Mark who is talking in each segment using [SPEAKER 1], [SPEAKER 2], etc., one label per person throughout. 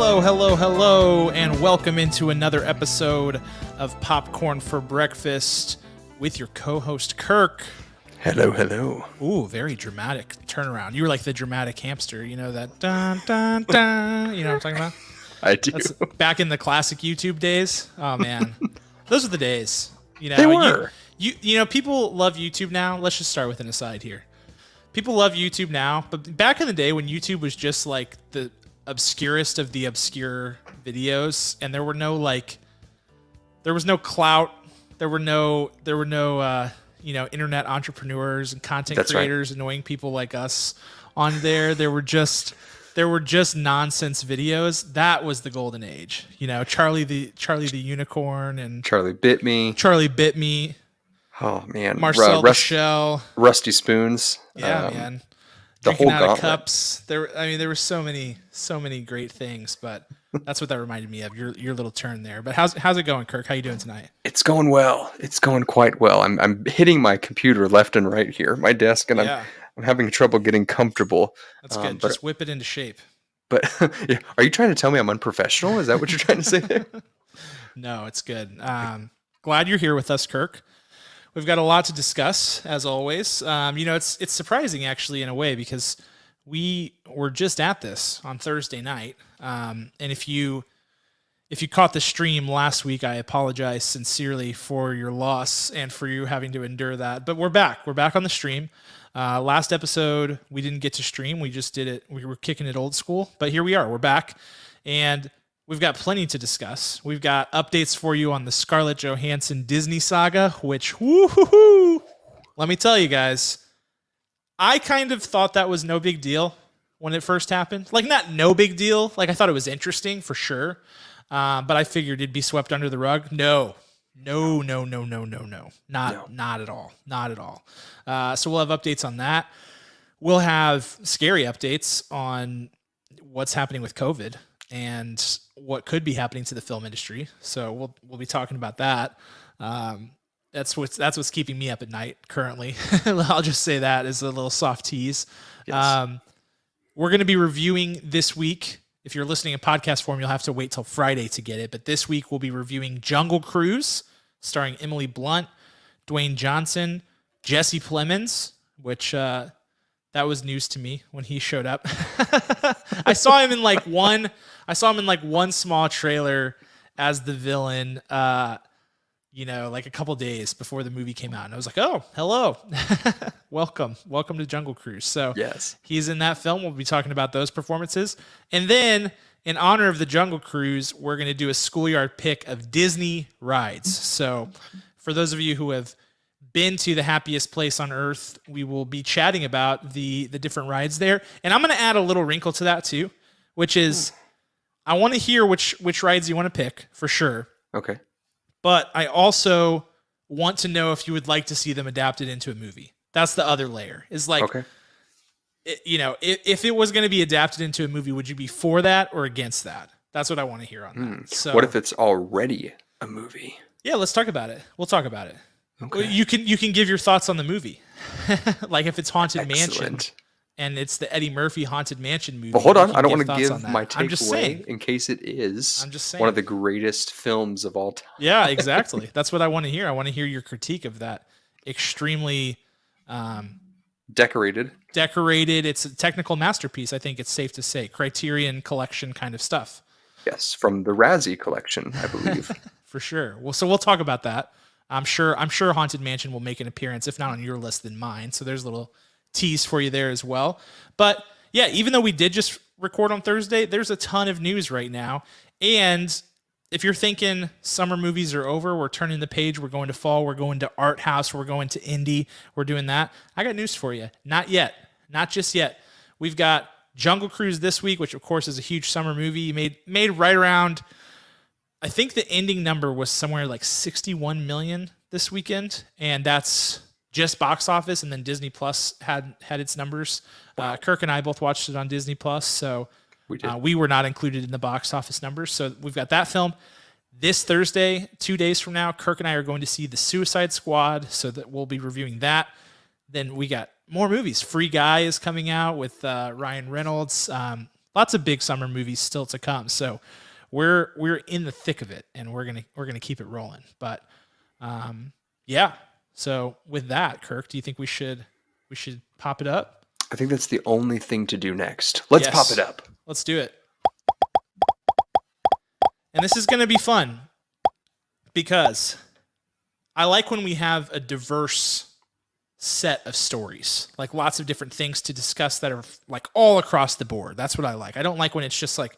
[SPEAKER 1] Hello, and welcome into another episode of Popcorn for Breakfast with your co-host, Kirk.
[SPEAKER 2] Hello.
[SPEAKER 1] Ooh, very dramatic turnaround. You were like the dramatic hamster, you know, that dun, dun, dun, you know what I'm talking about?
[SPEAKER 2] I do.
[SPEAKER 1] That's back in the classic YouTube days. Oh, man. Those are the days. You know,
[SPEAKER 2] They were.
[SPEAKER 1] You know, people love YouTube now. Let's just start with an aside here. People love YouTube now, but back in the day when YouTube was just like the obscurest of the obscure videos, and there was no clout, there were no internet entrepreneurs and content creators, annoying people like us on there. There were just nonsense videos. That was the golden age. You know, Charlie the Unicorn and
[SPEAKER 2] Charlie Bit Me.
[SPEAKER 1] Oh
[SPEAKER 2] man,
[SPEAKER 1] Marcel the Shell,
[SPEAKER 2] Rusty Spoons.
[SPEAKER 1] Yeah, man.
[SPEAKER 2] The
[SPEAKER 1] Drinking
[SPEAKER 2] whole
[SPEAKER 1] out of
[SPEAKER 2] gauntlet.
[SPEAKER 1] cups. There were so many great things, but that's what that reminded me of. Your little turn there. But how's it going, Kirk? How you doing tonight?
[SPEAKER 2] It's going well. It's going quite well. I'm hitting my computer left and right here, my desk, and I'm having trouble getting comfortable.
[SPEAKER 1] That's good. Just whip it into shape.
[SPEAKER 2] But are you trying to tell me I'm unprofessional? Is that what you're trying to say there?
[SPEAKER 1] No, it's good. Glad you're here with us, Kirk. We've got a lot to discuss, as always. It's surprising, actually, in a way, because we were just at this on Thursday night. And if you caught the stream last week, I apologize sincerely for your loss and for you having to endure that. But we're back. We're back on the stream. Last episode, we didn't get to stream. We just did it. We were kicking it old school. But here we are. We're back. And we've got plenty to discuss. We've got updates for you on the Scarlett Johansson Disney saga, which, woo-hoo-hoo, let me tell you guys, I kind of thought that was no big deal when it first happened. Like, not no big deal. Like, I thought it was interesting for sure. But I figured it'd be swept under the rug. No. Not at all. Not at all. So we'll have updates on that. We'll have scary updates on what's happening with COVID and what could be happening to the film industry. So we'll be talking about that. That's what's keeping me up at night currently. I'll just say that as a little soft tease. Yes. We're going to be reviewing this week. If you're listening in podcast form, you'll have to wait till Friday to get it. But this week we'll be reviewing Jungle Cruise, starring Emily Blunt, Dwayne Johnson, Jesse Plemons, which that was news to me when he showed up. I saw him in like one small trailer as the villain, like a couple days before the movie came out. And I was like, oh, hello. Welcome to Jungle Cruise. So
[SPEAKER 2] yes,
[SPEAKER 1] he's in that film. We'll be talking about those performances. And then in honor of the Jungle Cruise, we're going to do a Schoolyard pick of Disney rides. So for those of you who have been to the happiest place on earth, we will be chatting about the different rides there. And I'm going to add a little wrinkle to that too, which is I want to hear which rides you want to pick for sure.
[SPEAKER 2] Okay.
[SPEAKER 1] But I also want to know if you would like to see them adapted into a movie. That's the other layer. Is like,
[SPEAKER 2] okay.
[SPEAKER 1] If it was going to be adapted into a movie, would you be for that or against that? That's what I want to hear on that. So,
[SPEAKER 2] what if it's already a movie?
[SPEAKER 1] Yeah, let's talk about it. We'll talk about it.
[SPEAKER 2] Okay.
[SPEAKER 1] You can give your thoughts on the movie. Like if it's Haunted
[SPEAKER 2] Excellent.
[SPEAKER 1] Mansion and it's the Eddie Murphy Haunted Mansion movie.
[SPEAKER 2] But hold on, I don't want to give my take away
[SPEAKER 1] saying.
[SPEAKER 2] in case it is
[SPEAKER 1] I'm just saying.
[SPEAKER 2] one of the greatest films of all time.
[SPEAKER 1] Yeah, exactly. That's what I want to hear. I want to hear your critique of that extremely
[SPEAKER 2] decorated.
[SPEAKER 1] It's a technical masterpiece, I think it's safe to say. Criterion Collection kind of stuff.
[SPEAKER 2] Yes, from the Razzie Collection, I believe.
[SPEAKER 1] For sure. Well, so we'll talk about that. I'm sure Haunted Mansion will make an appearance, if not on your list, then mine. So there's a little tease for you there as well. But yeah, even though we did just record on Thursday, there's a ton of news right now. And if you're thinking summer movies are over, we're turning the page, we're going to fall, we're going to art house, we're going to indie, we're doing that, I got news for you. Not yet. Not just yet. We've got Jungle Cruise this week, which of course is a huge summer movie. Made right around, I think the ending number was somewhere like 61 million this weekend, and that's just box office, and then Disney Plus had its numbers. Wow. Kirk and I both watched it on Disney Plus, so we were not included in the box office numbers. So we've got that film. This Thursday, 2 days from now, Kirk and I are going to see The Suicide Squad, so that we'll be reviewing that. Then we got more movies. Free Guy is coming out with Ryan Reynolds. lots of big summer movies still to come. So we're in the thick of it, and we're gonna keep it rolling. But yeah. So with that, Kirk, do you think we should pop it up?
[SPEAKER 2] I think that's the only thing to do next. Let's pop it
[SPEAKER 1] Yes.
[SPEAKER 2] up.
[SPEAKER 1] Let's do it. And this is going to be fun because I like when we have a diverse set of stories, like lots of different things to discuss that are like all across the board. That's what I like. I don't like when it's just like,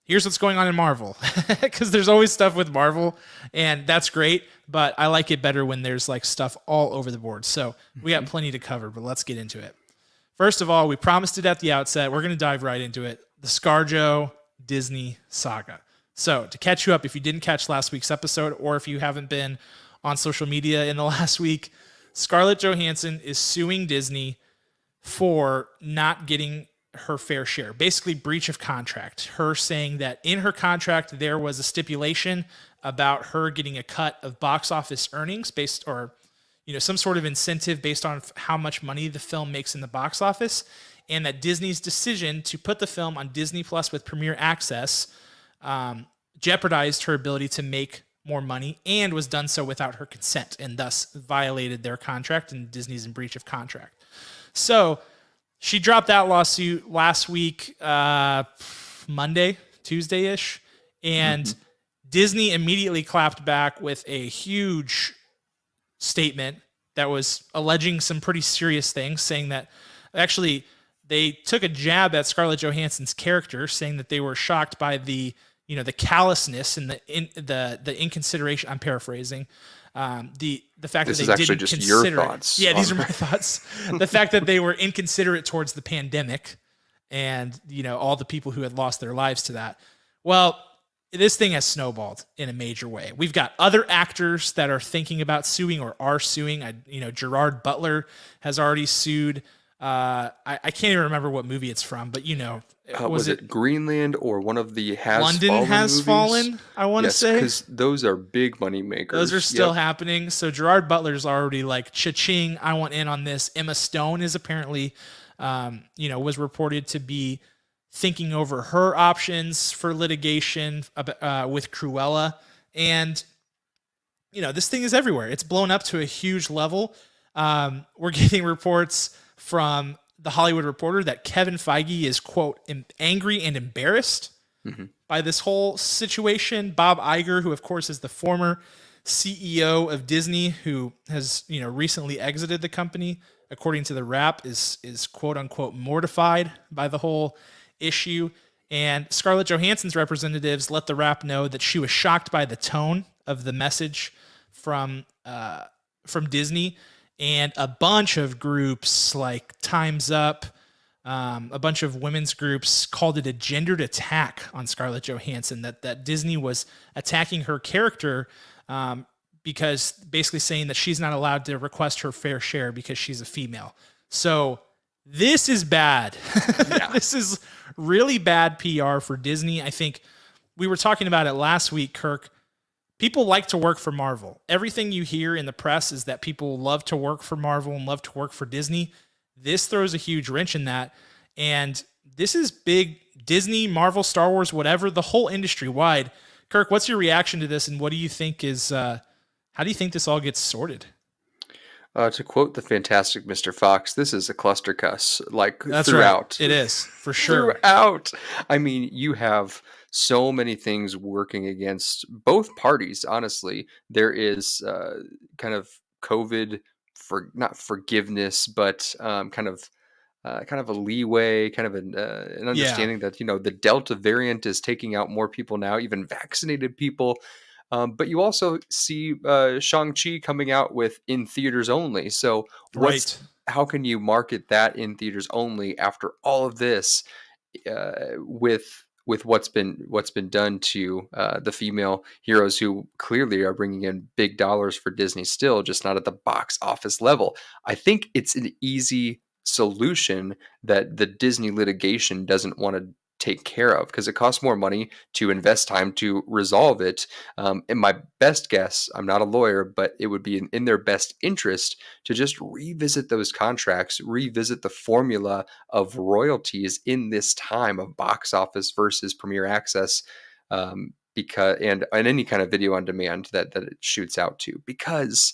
[SPEAKER 1] here's what's going on in Marvel, because there's always stuff with Marvel, and that's great. But I like it better when there's like stuff all over the board. So we got plenty to cover, but let's get into it. First of all, we promised it at the outset. We're going to dive right into it. The ScarJo Disney saga. So to catch you up, if you didn't catch last week's episode, or if you haven't been on social media in the last week, Scarlett Johansson is suing Disney for not getting her fair share, basically breach of contract. Her saying that in her contract there was a stipulation about her getting a cut of box office earnings based, or some sort of incentive based on how much money the film makes in the box office, and that Disney's decision to put the film on Disney Plus with Premier Access jeopardized her ability to make more money, and was done so without her consent, and thus violated their contract, and Disney's in breach of contract. So she dropped that lawsuit last week, Monday, Tuesday-ish, and Disney immediately clapped back with a huge statement that was alleging some pretty serious things, saying that actually they took a jab at Scarlett Johansson's character, saying that they were shocked by the callousness and the inconsideration. I'm paraphrasing. The fact
[SPEAKER 2] This
[SPEAKER 1] that
[SPEAKER 2] is
[SPEAKER 1] they
[SPEAKER 2] actually
[SPEAKER 1] didn't
[SPEAKER 2] just
[SPEAKER 1] consider
[SPEAKER 2] your thoughts.
[SPEAKER 1] Yeah, these are my thoughts. The fact that they were inconsiderate towards the pandemic, and all the people who had lost their lives to that. Well, this thing has snowballed in a major way. We've got other actors that are thinking about suing or are suing. Gerard Butler has already sued. I can't even remember what movie it's from, but
[SPEAKER 2] was it Greenland or one of the Has
[SPEAKER 1] London
[SPEAKER 2] Fallen
[SPEAKER 1] Has
[SPEAKER 2] movies?
[SPEAKER 1] Fallen, I want to say.
[SPEAKER 2] Because those are big money makers.
[SPEAKER 1] Those are still happening. So Gerard Butler's already like, cha-ching, I want in on this. Emma Stone is apparently, was reported to be thinking over her options for litigation with Cruella. And, this thing is everywhere. It's blown up to a huge level. We're getting reports from The Hollywood Reporter that Kevin Feige is, quote, angry and embarrassed by this whole situation. Bob Iger, who of course is the former CEO of Disney, who has recently exited the company, according to the Wrap, is quote unquote mortified by the whole issue. And Scarlett Johansson's representatives let the Wrap know that she was shocked by the tone of the message from Disney. And a bunch of groups like Time's Up, a bunch of women's groups called it a gendered attack on Scarlett Johansson, that Disney was attacking her character because basically saying that she's not allowed to request her fair share because she's a female. So this is bad. Yeah. This is really bad PR for Disney. I think we were talking about it last week, Kirk. People like to work for Marvel. Everything you hear in the press is that people love to work for Marvel and love to work for Disney. This throws a huge wrench in that. And this is big. Disney, Marvel, Star Wars, whatever, the whole industry wide. Kirk, what's your reaction to this, and what do you think how do you think this all gets sorted?
[SPEAKER 2] To quote the fantastic Mr. Fox, this is a cluster cuss,
[SPEAKER 1] That's
[SPEAKER 2] throughout.
[SPEAKER 1] Right. It is, for sure.
[SPEAKER 2] Throughout. I mean, you have so many things working against both parties, honestly. There is kind of COVID, not forgiveness, but kind of a leeway, kind of an understanding that, the Delta variant is taking out more people now, even vaccinated people. But you also see Shang-Chi coming out with in theaters only. So how can you market that in theaters only after all of this with what's been done to the female heroes who clearly are bringing in big dollars for Disney still, just not at the box office level? I think it's an easy solution that the Disney litigation doesn't want to take care of, because it costs more money to invest time to resolve it. And my best guess, I'm not a lawyer, but it would be in their best interest to just revisit those contracts, revisit the formula of royalties in this time of box office versus premiere access, because and any kind of video on demand that it shoots out to, because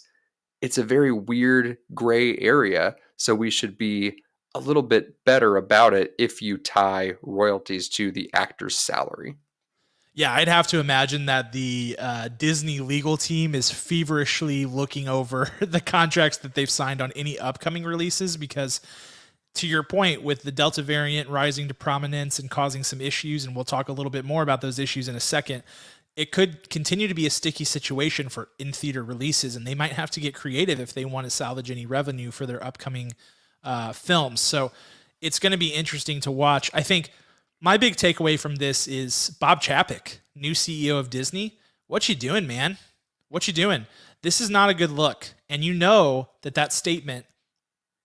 [SPEAKER 2] it's a very weird gray area. So we should be a little bit better about it if you tie royalties to the actor's salary.
[SPEAKER 1] Yeah, I'd have to imagine that the Disney legal team is feverishly looking over the contracts that they've signed on any upcoming releases, because to your point, with the Delta variant rising to prominence and causing some issues, and we'll talk a little bit more about those issues in a second, it could continue to be a sticky situation for in-theater releases, and they might have to get creative if they want to salvage any revenue for their upcoming films. So it's going to be interesting to watch. I think my big takeaway from this is Bob Chapek, new CEO of Disney. What you doing, man? What you doing? This is not a good look. And you know that statement,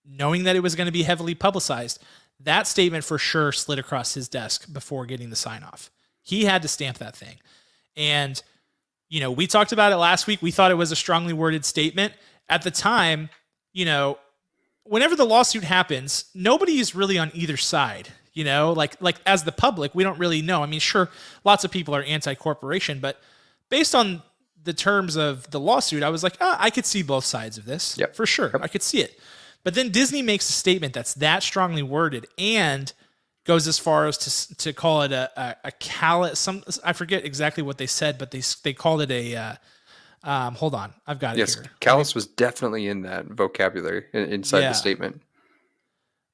[SPEAKER 1] knowing that it was going to be heavily publicized, that statement for sure slid across his desk before getting the sign off. He had to stamp that thing. And, you know, we talked about it last week. We thought it was a strongly worded statement. At the time, you know, whenever the lawsuit happens, nobody is really on either side. You know, like as the public, we don't really know. I mean, sure, lots of people are anti-corporation, but based on the terms of the lawsuit, I was like, I could see both sides of this.
[SPEAKER 2] Yep.
[SPEAKER 1] For sure. Yep. I could see it. But then Disney makes a statement that's that strongly worded and goes as far as to call it a callous. I forget exactly what they said, but they called it a. Hold on, I've got it here.
[SPEAKER 2] Yes, callous was definitely in that vocabulary inside the statement.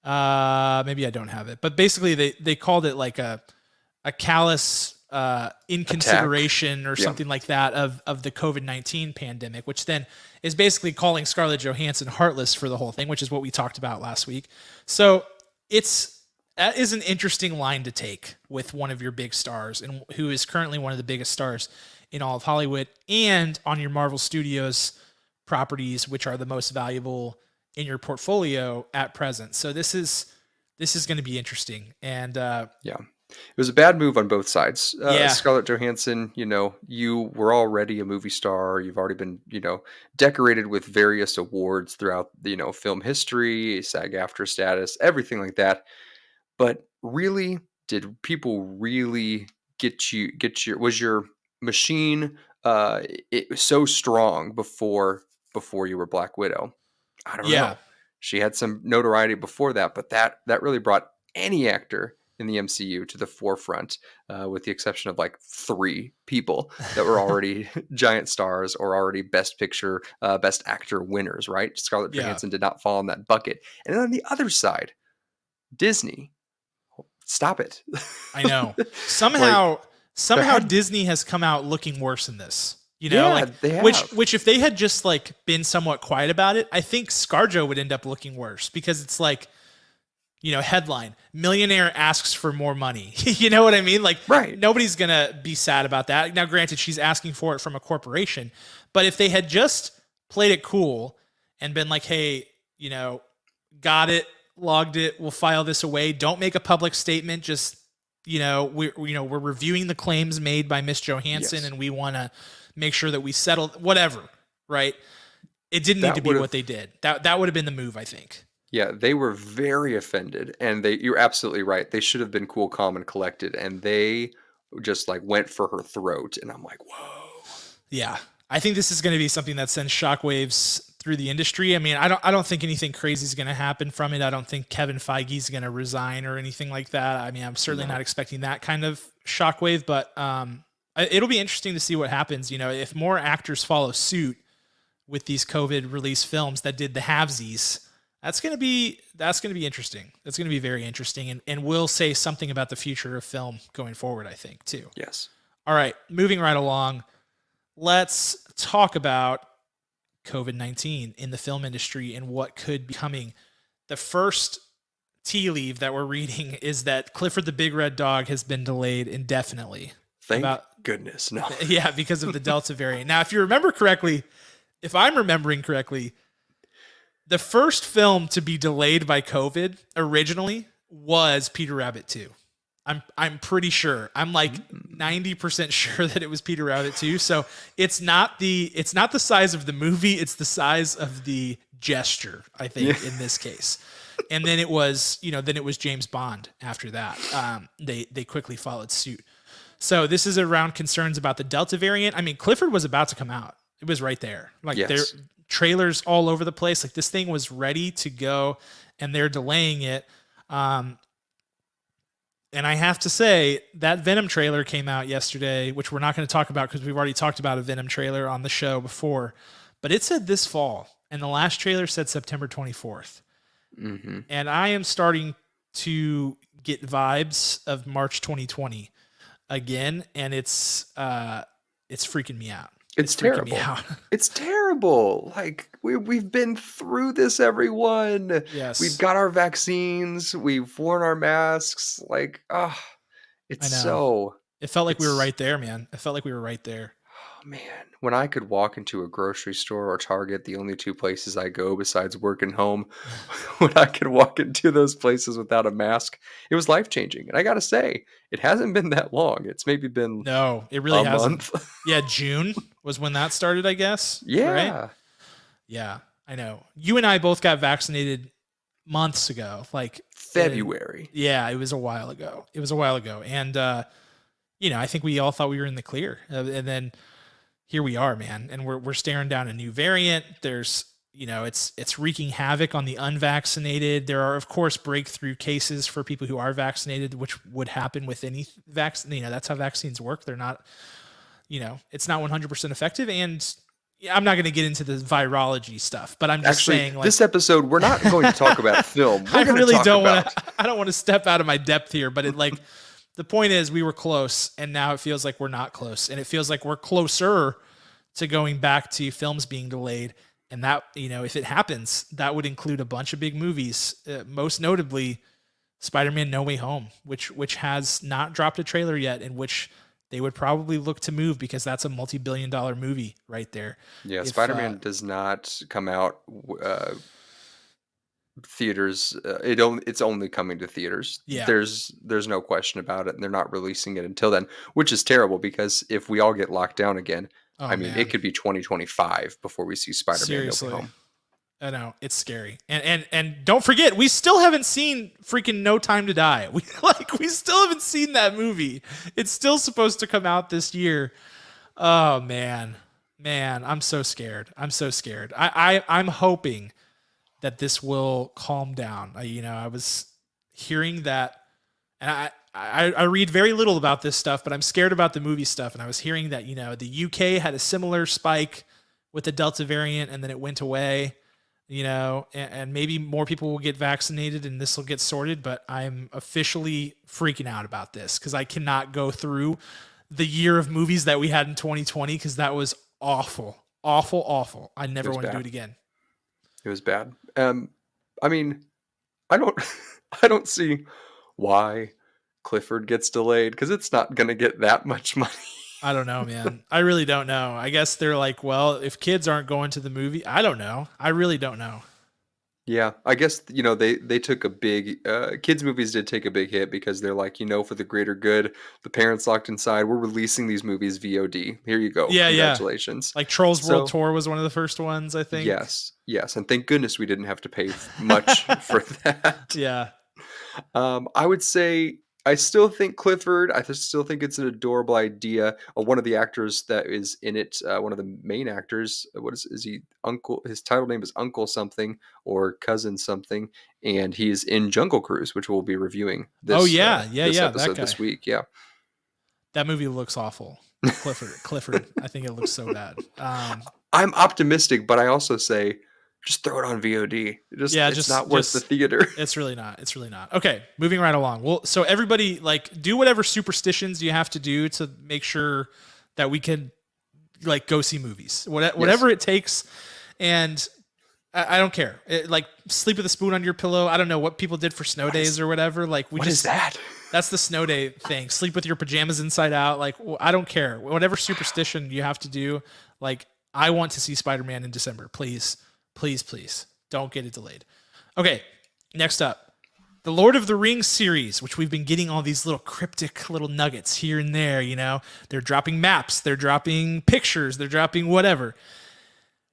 [SPEAKER 1] Maybe I don't have it, but basically they called it like a callous inconsideration attack or something like that of the COVID-19 pandemic, which then is basically calling Scarlett Johansson heartless for the whole thing, which is what we talked about last week. So that is an interesting line to take with one of your big stars, and who is currently one of the biggest stars in all of Hollywood, and on your Marvel Studios properties, which are the most valuable in your portfolio at present. So this is going to be interesting. And
[SPEAKER 2] it was a bad move on both sides. Scarlett Johansson, you know, you were already a movie star. You've already been, you know, decorated with various awards throughout, you know, film history, SAG-AFTRA status, everything like that. But really, did people really was your machine it was so strong before you were Black Widow? I don't know. She had some notoriety before that, but that really brought any actor in the MCU to the forefront, with the exception of like 3 people that were already giant stars or already Best Picture, Best Actor winners, right? Scarlett Johansson did not fall in that bucket. And then on the other side, Disney. Stop it.
[SPEAKER 1] I know. Somehow Disney has come out looking worse in this. You know,
[SPEAKER 2] they have.
[SPEAKER 1] Which if they had just like been somewhat quiet about it, I think ScarJo would end up looking worse, because it's like, you know, headline, millionaire asks for more money. You know what I mean? Like,
[SPEAKER 2] right.
[SPEAKER 1] Nobody's going to be sad about that. Now, granted, she's asking for it from a corporation, but if they had just played it cool and been like, hey, you know, got it, logged it, we'll file this away. Don't make a public statement. Just, you know, we're reviewing the claims made by Miss Johansson, and we want to make sure that we settle whatever, right? It didn't need to be what they did. That would have been the move, I think.
[SPEAKER 2] Yeah, they were very offended, and you're absolutely right. They should have been cool, calm, and collected, and they just like went for her throat, and I'm like, whoa.
[SPEAKER 1] Yeah, I think this is going to be something that sends shockwaves through the industry. I mean, I don't think anything crazy is going to happen from it. I don't think Kevin Feige is going to resign or anything like that. I mean, I'm certainly not expecting that kind of shockwave, but it'll be interesting to see what happens. You know, if more actors follow suit with these COVID release films that did the halvesies, that's going to be interesting. That's going to be very interesting, and will say something about the future of film going forward, I think, too.
[SPEAKER 2] Yes.
[SPEAKER 1] All right, moving right along. Let's talk about COVID-19 in the film industry and what could be coming. The first tea leaf that we're reading is that Clifford the Big Red Dog has been delayed indefinitely.
[SPEAKER 2] Thank goodness. No.
[SPEAKER 1] Yeah, because of the Delta variant. Now, if I'm remembering correctly, the first film to be delayed by COVID originally was Peter Rabbit 2. I'm pretty sure. I'm like 90% sure that it was Peter Rabbit too. So it's not the size of the movie, it's the size of the gesture, I think,
[SPEAKER 2] Yeah.
[SPEAKER 1] in this case. And then it was, then it was James Bond after that. They quickly followed suit. So this is around concerns about the Delta variant. I mean, Clifford was about to come out. It was right there. Like there
[SPEAKER 2] Yes.
[SPEAKER 1] trailers all over the place. Like this thing was ready to go and they're delaying it. And I have to say, that Venom trailer came out yesterday, which we're not going to talk about because we've already talked about a Venom trailer on the show before. But it said this fall, and the last trailer said September 24th.
[SPEAKER 2] Mm-hmm.
[SPEAKER 1] And I am starting to get vibes of March 2020 again, and it's freaking me out.
[SPEAKER 2] It's
[SPEAKER 1] freaking me
[SPEAKER 2] terrible.
[SPEAKER 1] out.
[SPEAKER 2] It's terrible. Like we've been through this, everyone.
[SPEAKER 1] Yes.
[SPEAKER 2] We've got our vaccines. We've worn our masks. Like, it's
[SPEAKER 1] I know.
[SPEAKER 2] so.
[SPEAKER 1] It felt like we were
[SPEAKER 2] it's-
[SPEAKER 1] right there, man. It felt like we were right there.
[SPEAKER 2] Oh, man, when I could walk into a grocery store or Target, the only two places I go besides work and home, when I could walk into those places without a mask, it was life changing. And I gotta say, it hasn't been that long. It's maybe been
[SPEAKER 1] No, it really
[SPEAKER 2] a
[SPEAKER 1] hasn't.
[SPEAKER 2] month.
[SPEAKER 1] Yeah, June was when that started, I guess.
[SPEAKER 2] Yeah.
[SPEAKER 1] Right? Yeah, I know. You and I both got vaccinated months ago. Like
[SPEAKER 2] February.
[SPEAKER 1] Yeah, it was a while ago. And I think we all thought we were in the clear. And then here we are, man. And we're staring down a new variant. There's it's wreaking havoc on the unvaccinated. There are, of course, breakthrough cases for people who are vaccinated, which would happen with any vaccine. That's how vaccines work. They're not, it's not 100% effective. And I'm not going to get into the virology stuff, but I'm just saying, like,
[SPEAKER 2] this episode, we're not going to talk about film.
[SPEAKER 1] I really don't want to. I don't want to step out of my depth here, but the point is, we were close, and now it feels like we're not close, and it feels like we're closer to going back to films being delayed. And that, if it happens, that would include a bunch of big movies, most notably Spider-Man: No Way Home, which has not dropped a trailer yet, and which they would probably look to move because that's a multi-billion-dollar movie right there.
[SPEAKER 2] Yeah, Spider-Man does not come out theaters. It's only coming to theaters.
[SPEAKER 1] Yeah.
[SPEAKER 2] There's no question about it, and they're not releasing it until then, which is terrible because if we all get locked down again,
[SPEAKER 1] man.
[SPEAKER 2] It could be 2025 before we see Spider-Man: No Way Home.
[SPEAKER 1] I know, it's scary. And don't forget, we still haven't seen freaking No Time to Die. We still haven't seen that movie. It's still supposed to come out this year. Oh man, I'm so scared. I'm hoping that this will calm down. I was hearing that, and I read very little about this stuff, but I'm scared about the movie stuff. And I was hearing that, the UK had a similar spike with the Delta variant, and then it went away. And maybe more people will get vaccinated and this will get sorted, but I'm officially freaking out about this because I cannot go through the year of movies that we had in 2020 because that was awful. I never want to do it again.
[SPEAKER 2] It was bad. I don't I don't see why Clifford gets delayed because it's not going to get that much money.
[SPEAKER 1] I don't know, man. I really don't know. I guess they're like, well, if kids aren't going to the movie, I don't know. I really don't know.
[SPEAKER 2] Yeah, I guess, they took a big, kids movies did take a big hit because they're like, for the greater good, the parents locked inside, we're releasing these movies VOD. Here you go.
[SPEAKER 1] Yeah,
[SPEAKER 2] Congratulations.
[SPEAKER 1] Like Trolls World Tour was one of the first ones, I think.
[SPEAKER 2] Yes. And thank goodness we didn't have to pay much for that.
[SPEAKER 1] Yeah.
[SPEAKER 2] I would say I still think Clifford. I still think it's an adorable idea. One of the actors that is in it, one of the main actors, what is he? Uncle. His title name is Uncle something or Cousin something, and he's in Jungle Cruise, which we'll be reviewing. This, this episode this week. Yeah,
[SPEAKER 1] that movie looks awful. Clifford. I think it looks so bad.
[SPEAKER 2] I'm optimistic, but I also say, just throw it on VOD. It's not worth the theater.
[SPEAKER 1] It's really not. Okay, moving right along. Well, so everybody, do whatever superstitions you have to do to make sure that we can, go see movies. Whatever it takes. And I don't care. Sleep with a spoon under your pillow. I don't know what people did for snow days or whatever. What
[SPEAKER 2] is that?
[SPEAKER 1] That's the snow day thing. Sleep with your pajamas inside out. I don't care. Whatever superstition you have to do. I want to see Spider-Man in December. Please don't get it delayed. Okay, next up. the Lord of the Rings series, which we've been getting all these little cryptic little nuggets here and there, they're dropping maps, they're dropping pictures, they're dropping whatever.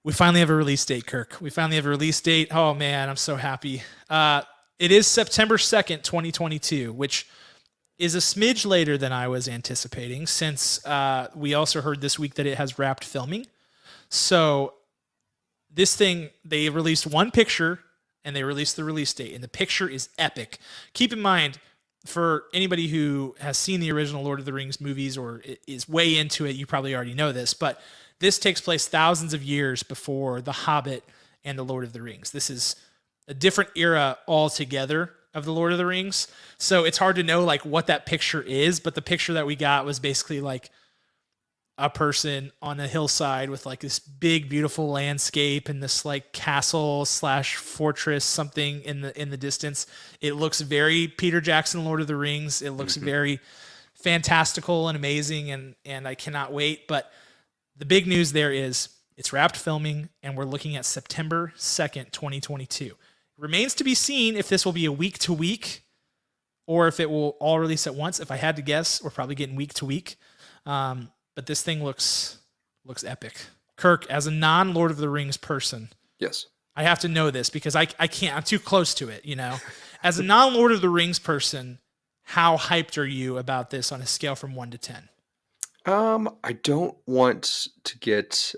[SPEAKER 1] We finally have a release date, Kirk. We finally have a release date. Oh man, I'm so happy. It is September 2nd, 2022, which is a smidge later than I was anticipating, since we also heard this week that it has wrapped filming. So this thing, they released one picture and they released the release date, and the picture is epic. Keep in mind, for anybody who has seen the original Lord of the Rings movies or is way into it, you probably already know this, but this takes place thousands of years before The Hobbit and the Lord of the Rings. This is a different era altogether of the Lord of the Rings. So it's hard to know like what that picture is, but the picture that we got was basically like a person on a hillside with like this big, beautiful landscape and this like castle / fortress, something in the distance. It looks very Peter Jackson, Lord of the Rings. It looks very fantastical and amazing, and I cannot wait. But the big news there is it's wrapped filming, and we're looking at September 2nd, 2022. It remains to be seen if this will be a week to week or if it will all release at once. If I had to guess, we're probably getting week to week. But this thing looks epic. Kirk, as a non-Lord of the Rings person,
[SPEAKER 2] Yes.
[SPEAKER 1] I have to know this because I can't. I'm too close to it, As a non-Lord of the Rings person, how hyped are you about this on a scale from 1 to 10?
[SPEAKER 2] I don't want to get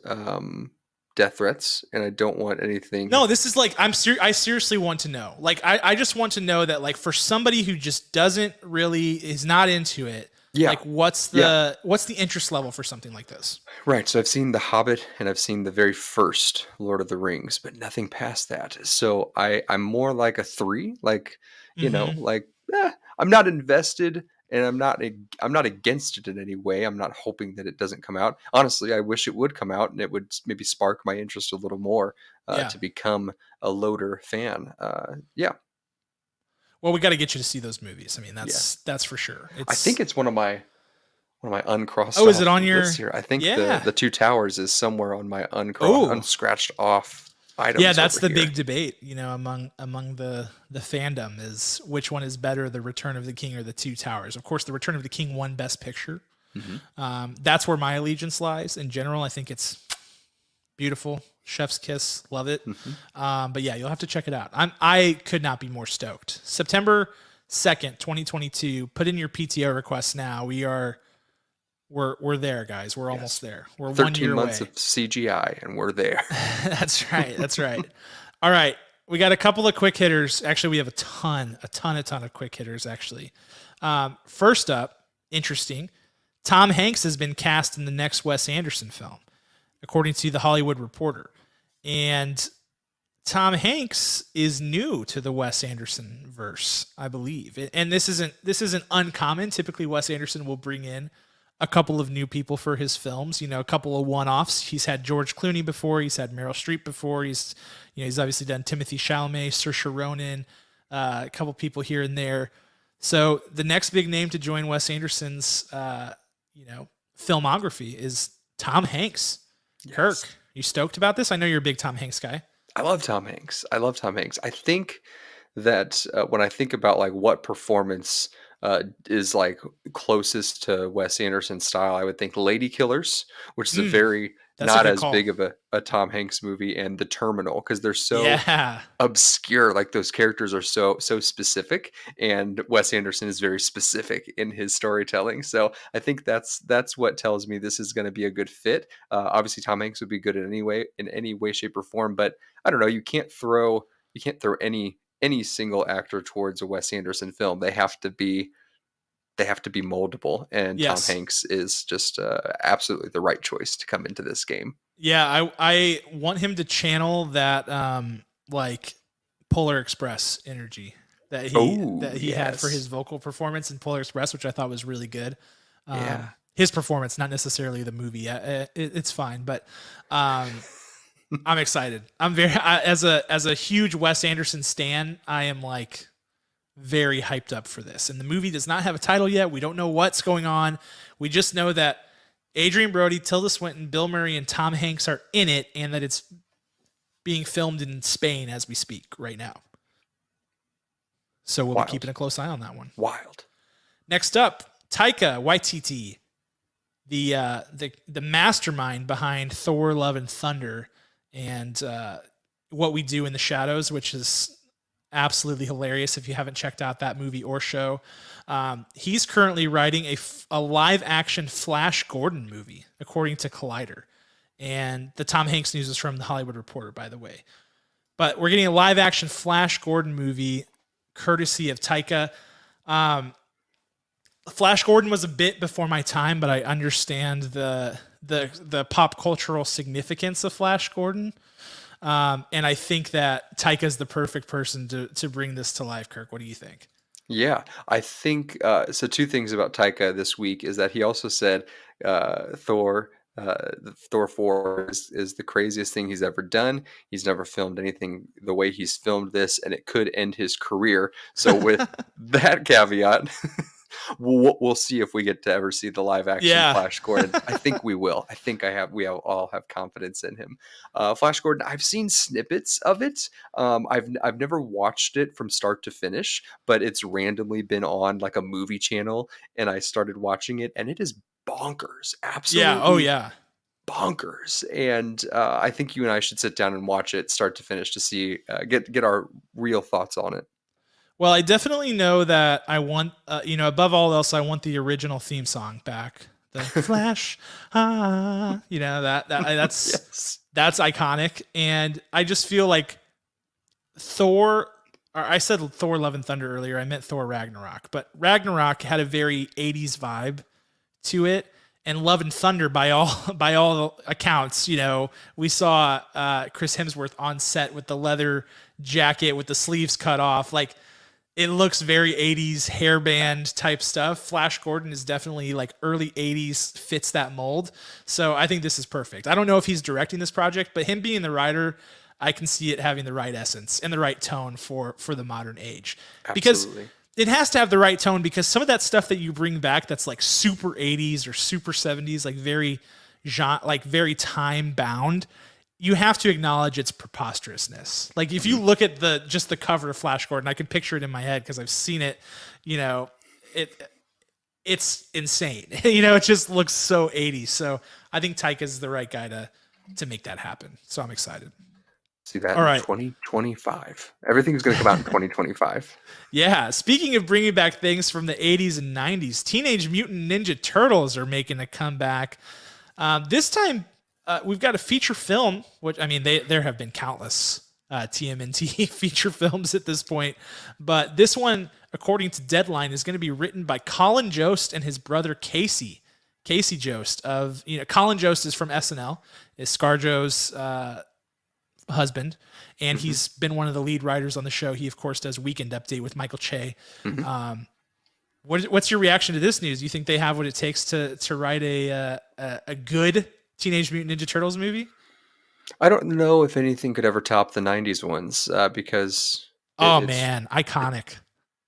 [SPEAKER 2] death threats, and I don't want anything.
[SPEAKER 1] No, this is like I seriously want to know. Like I just want to know that like for somebody who just is not into it.
[SPEAKER 2] Yeah.
[SPEAKER 1] Like what's the interest level for something like this?
[SPEAKER 2] Right. So I've seen The Hobbit and I've seen the very first Lord of the Rings, but nothing past that. So I'm more like a 3, like, I'm not invested and I'm not against it in any way. I'm not hoping that it doesn't come out. Honestly, I wish it would come out and it would maybe spark my interest a little more to become a Loader fan. Yeah.
[SPEAKER 1] Well, we got to get you to see those movies. I mean, that's for sure.
[SPEAKER 2] I think it's one of my uncrossed.
[SPEAKER 1] Oh, is it on your
[SPEAKER 2] list here? I think the Two Towers is somewhere on my unscratched off items.
[SPEAKER 1] Yeah, that's the
[SPEAKER 2] here.
[SPEAKER 1] big debate, among the fandom is which one is better, The Return of the King or The Two Towers. Of course, The Return of the King won Best Picture.
[SPEAKER 2] Mm-hmm.
[SPEAKER 1] That's where my allegiance lies. In general, I think it's beautiful. Chef's kiss. Love it.
[SPEAKER 2] Mm-hmm.
[SPEAKER 1] But yeah, you'll have to check it out. I could not be more stoked. September 2nd, 2022. Put in your PTO requests now. We're there, guys. We're almost there. We're
[SPEAKER 2] 13
[SPEAKER 1] 1 year
[SPEAKER 2] months
[SPEAKER 1] away.
[SPEAKER 2] of CGI and we're there.
[SPEAKER 1] That's right. That's right. All right. We got a couple of quick hitters. Actually, we have a ton of quick hitters, actually. First up, interesting. Tom Hanks has been cast in the next Wes Anderson film, according to The Hollywood Reporter. And Tom Hanks is new to the Wes Anderson verse, I believe. And this isn't uncommon. Typically, Wes Anderson will bring in a couple of new people for his films, a couple of one-offs. He's had George Clooney before. He's had Meryl Streep before. He's obviously done Timothy Chalamet, Saoirse Ronan, a couple people here and there. So the next big name to join Wes Anderson's, filmography is Tom Hanks. Yes. Kirk, you stoked about this? I know you're a big Tom Hanks guy.
[SPEAKER 2] I love Tom Hanks. I think that when I think about like what performance is like closest to Wes Anderson's style, I would think Lady Killers, which is a very not as big of a Tom Hanks movie, and The Terminal, because they're so obscure. Like those characters are so specific, and Wes Anderson is very specific in his storytelling. So I think that's what tells me this is going to be a good fit. Obviously, Tom Hanks would be good in any way, shape, or form. But I don't know. You can't throw any single actor towards a Wes Anderson film. They have to be moldable, and Tom Hanks is just absolutely the right choice to come into this game.
[SPEAKER 1] Yeah, I want him to channel that like Polar Express energy that he had for his vocal performance in Polar Express, which I thought was really good. His performance, not necessarily the movie. It's fine, but I'm excited. I'm very as a huge Wes Anderson stan, I am like very hyped up for this. And the movie does not have a title yet. We don't know what's going on. We just know that Adrian Brody, Tilda Swinton, Bill Murray, and Tom Hanks are in it, and that it's being filmed in Spain as we speak right now. So we'll be
[SPEAKER 2] Wild.
[SPEAKER 1] keeping a close eye on that one.
[SPEAKER 2] Wild.
[SPEAKER 1] Next up, Taika Waititi, the mastermind behind Thor: Love and Thunder and What We Do in the Shadows, which is absolutely hilarious if you haven't checked out that movie or show. He's currently writing a live action Flash Gordon movie, according to Collider. And the Tom Hanks news is from the Hollywood Reporter, by the way. But we're getting a live action Flash Gordon movie courtesy of Taika. Flash Gordon was a bit before my time, but I understand the pop cultural significance of Flash Gordon. And I think that Taika is the perfect person to bring this to life. Kirk, what do you think?
[SPEAKER 2] Yeah, I think so. Two things about Taika this week is that he also said Thor, Thor 4 is the craziest thing he's ever done. He's never filmed anything the way he's filmed this, and it could end his career. So with that caveat, we'll see if we get to ever see the live action Flash Gordon. I think we will. I think we all have confidence in him. Flash Gordon, I've seen snippets of it. I've never watched it from start to finish, but it's randomly been on like a movie channel, and I started watching it, and it is bonkers. Absolutely.
[SPEAKER 1] Yeah. Oh yeah.
[SPEAKER 2] Bonkers. And I think you and I should sit down and watch it start to finish to see get our real thoughts on it.
[SPEAKER 1] Well, I definitely know that I want, above all else, I want the original theme song back. The Flash, that's
[SPEAKER 2] Yes.
[SPEAKER 1] that's iconic, and I just feel like Thor. Or I said Thor: Love and Thunder earlier. I meant Thor Ragnarok, but Ragnarok had a very '80s vibe to it, and Love and Thunder, by all accounts, we saw Chris Hemsworth on set with the leather jacket with the sleeves cut off, like. It looks very 80s hairband type stuff. Flash Gordon is definitely like early 80s, fits that mold. So I think this is perfect. I don't know if he's directing this project, but him being the writer, I can see it having the right essence and the right tone for the modern age.
[SPEAKER 2] Absolutely.
[SPEAKER 1] Because it has to have the right tone, because some of that stuff that you bring back that's like super 80s or super 70s, like very time bound, you have to acknowledge its preposterousness. Like if you look at just the cover of Flash Gordon, I can picture it in my head because I've seen it. It's insane. It just looks so 80s. So I think Taika is the right guy to make that happen. So I'm excited.
[SPEAKER 2] See that
[SPEAKER 1] All
[SPEAKER 2] in
[SPEAKER 1] right.
[SPEAKER 2] 2025. Everything's going to come out in 2025.
[SPEAKER 1] Yeah. Speaking of bringing back things from the 80s and 90s, Teenage Mutant Ninja Turtles are making a comeback. This time, we've got a feature film, which, I mean, there have been countless TMNT feature films at this point, but this one, according to Deadline, is going to be written by Colin Jost and his brother Casey Jost. Colin Jost is from SNL, is ScarJo's husband, and he's been one of the lead writers on the show. He, of course, does Weekend Update with Michael Che. What's your reaction to this news? You think they have what it takes to write a good Teenage Mutant Ninja Turtles movie?
[SPEAKER 2] I don't know if anything could ever top the 90s ones because
[SPEAKER 1] iconic.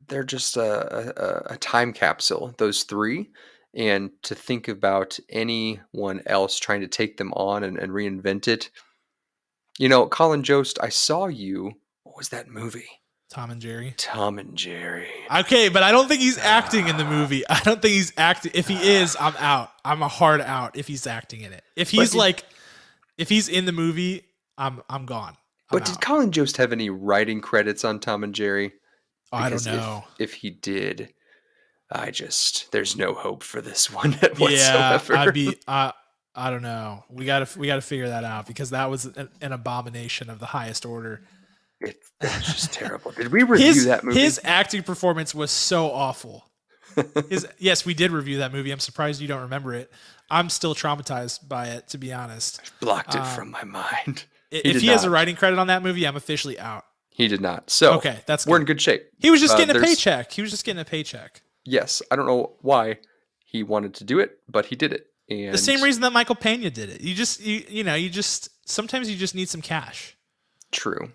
[SPEAKER 2] They're just a time capsule, those three. And to think about anyone else trying to take them on and reinvent it. Colin Jost, I saw you. What was that movie?
[SPEAKER 1] Tom and Jerry.
[SPEAKER 2] Okay,
[SPEAKER 1] but I don't think he's acting in the movie. I don't think he's acting. If he is, I'm out. I'm a hard out if he's acting in it. If he's if he's in the movie, I'm gone.
[SPEAKER 2] Did Colin Jost have any writing credits on Tom and Jerry?
[SPEAKER 1] I don't know.
[SPEAKER 2] If he did, there's no hope for this one whatsoever.
[SPEAKER 1] Yeah, I don't know. We gotta figure that out, because that was an abomination of the highest order.
[SPEAKER 2] It's just terrible. Did we review that movie?
[SPEAKER 1] His acting performance was so awful. Yes, we did review that movie. I'm surprised you don't remember it. I'm still traumatized by it, to be honest.
[SPEAKER 2] I've blocked it from my mind.
[SPEAKER 1] If he has a writing credit on that movie, I'm officially out.
[SPEAKER 2] He did not. So
[SPEAKER 1] okay, that's good.
[SPEAKER 2] We're in good shape.
[SPEAKER 1] He was just getting a paycheck.
[SPEAKER 2] Yes, I don't know why he wanted to do it, but he did it. And
[SPEAKER 1] the same reason that Michael Pena did it. Sometimes you just need some cash.
[SPEAKER 2] True.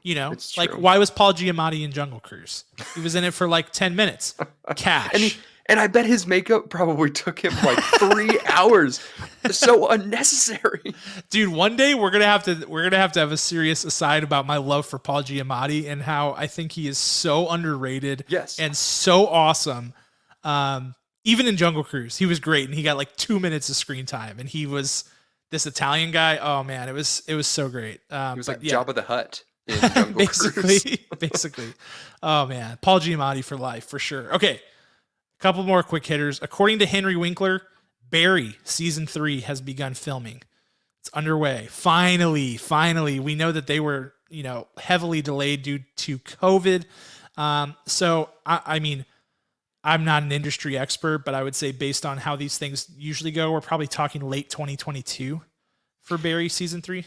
[SPEAKER 1] Like, why was Paul Giamatti in Jungle Cruise? He was in it for like 10 minutes. Cash.
[SPEAKER 2] And I bet his makeup probably took him like 3 hours. So unnecessary.
[SPEAKER 1] Dude, one day we're gonna have to have a serious aside about my love for Paul Giamatti and how I think he is so underrated
[SPEAKER 2] Yes.
[SPEAKER 1] and so awesome. Even in Jungle Cruise, he was great, and he got like 2 minutes of screen time, and he was this Italian guy. Oh man, it was so great.
[SPEAKER 2] He was like Jabba the Hutt in Jungle
[SPEAKER 1] basically,
[SPEAKER 2] Cruise.
[SPEAKER 1] basically. Oh man, Paul Giamatti for life for sure. Okay, a couple more quick hitters. According to Henry Winkler, Barry season 3 has begun filming. It's underway. Finally, we know that they were heavily delayed due to COVID. So I mean, I'm not an industry expert, but I would say based on how these things usually go, we're probably talking late 2022 for Barry season 3.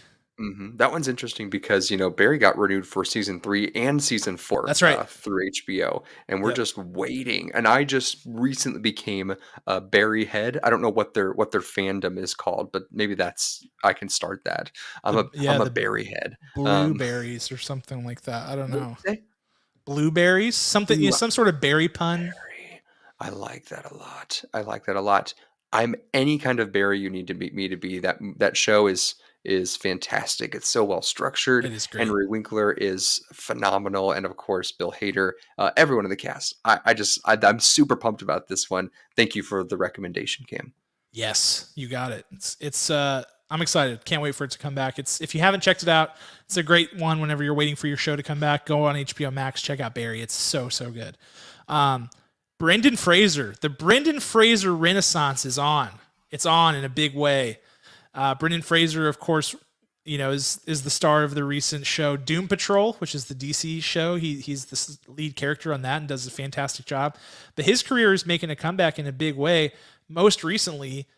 [SPEAKER 2] That one's interesting because Barry got renewed for season 3 and season 4.
[SPEAKER 1] That's right.
[SPEAKER 2] Through HBO, and we're
[SPEAKER 1] Yep.
[SPEAKER 2] just waiting. And I just recently became a Barry head. I don't know what their fandom is called, but maybe I can start that. I'm a Barry head.
[SPEAKER 1] Blueberries or something like that. I don't
[SPEAKER 2] What
[SPEAKER 1] know.
[SPEAKER 2] did you say?
[SPEAKER 1] Blueberries, something, some sort of berry pun.
[SPEAKER 2] Barry. I like that a lot. I'm any kind of Barry you need to meet me to be. That show is fantastic. It's so well structured.
[SPEAKER 1] It is great.
[SPEAKER 2] Henry Winkler is phenomenal, and of course Bill Hader. Everyone in the cast. I'm super pumped about this one. Thank you for the recommendation, Cam.
[SPEAKER 1] Yes, you got it. It's I'm excited. Can't wait for it to come back. If you haven't checked it out, it's a great one whenever you're waiting for your show to come back. Go on HBO Max, check out Barry. It's so good. Brendan Fraser. The Brendan Fraser Renaissance is on. It's on in a big way. Brendan Fraser, of course, is the star of the recent show Doom Patrol, which is the DC show. He's the lead character on that and does a fantastic job. But his career is making a comeback in a big way. Most recently,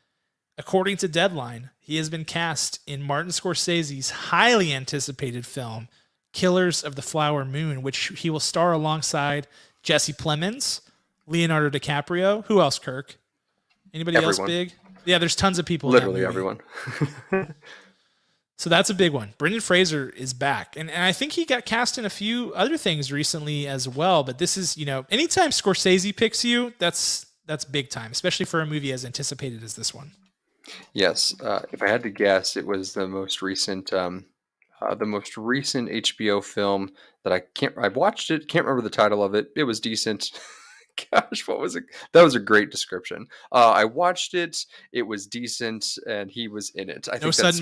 [SPEAKER 1] according to Deadline, he has been cast in Martin Scorsese's highly anticipated film, Killers of the Flower Moon, which he will star alongside Jesse Plemons, Leonardo DiCaprio. Who else, Kirk? Anybody else big? Yeah, there's tons of people.
[SPEAKER 2] Literally everyone.
[SPEAKER 1] So that's a big one. Brendan Fraser is back. And I think he got cast in a few other things recently as well. But this is, anytime Scorsese picks you, that's big time, especially for a movie as anticipated as this one.
[SPEAKER 2] Yes. If I had to guess, it was the most recent HBO film that I watched it. Can't remember the title of it. It was decent. Gosh, what was it? That was a great description. I watched it. It was decent, and he was in it. I think that's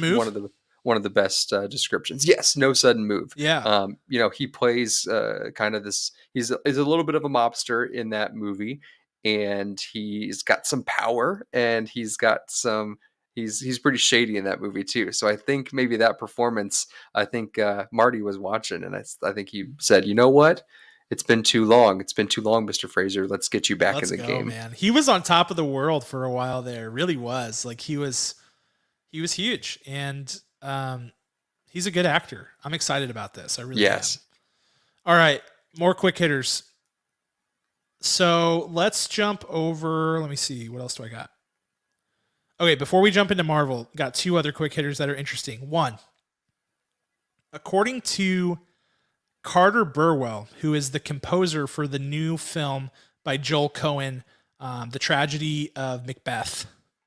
[SPEAKER 2] one of the best descriptions. Yes, No Sudden Move.
[SPEAKER 1] Yeah.
[SPEAKER 2] He plays kind of this. He's a little bit of a mobster in that movie, and he's got some power, and he's got some. He's pretty shady in that movie too. So I think maybe that performance. I think Marty was watching, and I think he said, "You know what? It's been too long. It's been too long, Mr. Fraser. Let's get you back in the game."
[SPEAKER 1] Man. He was on top of the world for a while there. Really was. Like he was huge, and he's a good actor. I'm excited about this. I really am. All right, more quick hitters. So let's jump over. Let me see. What else do I got? Okay, before we jump into Marvel, got 2 other quick hitters that are interesting. One, according to Carter Burwell, who is the composer for the new film by Joel Cohen, The Tragedy of Macbeth,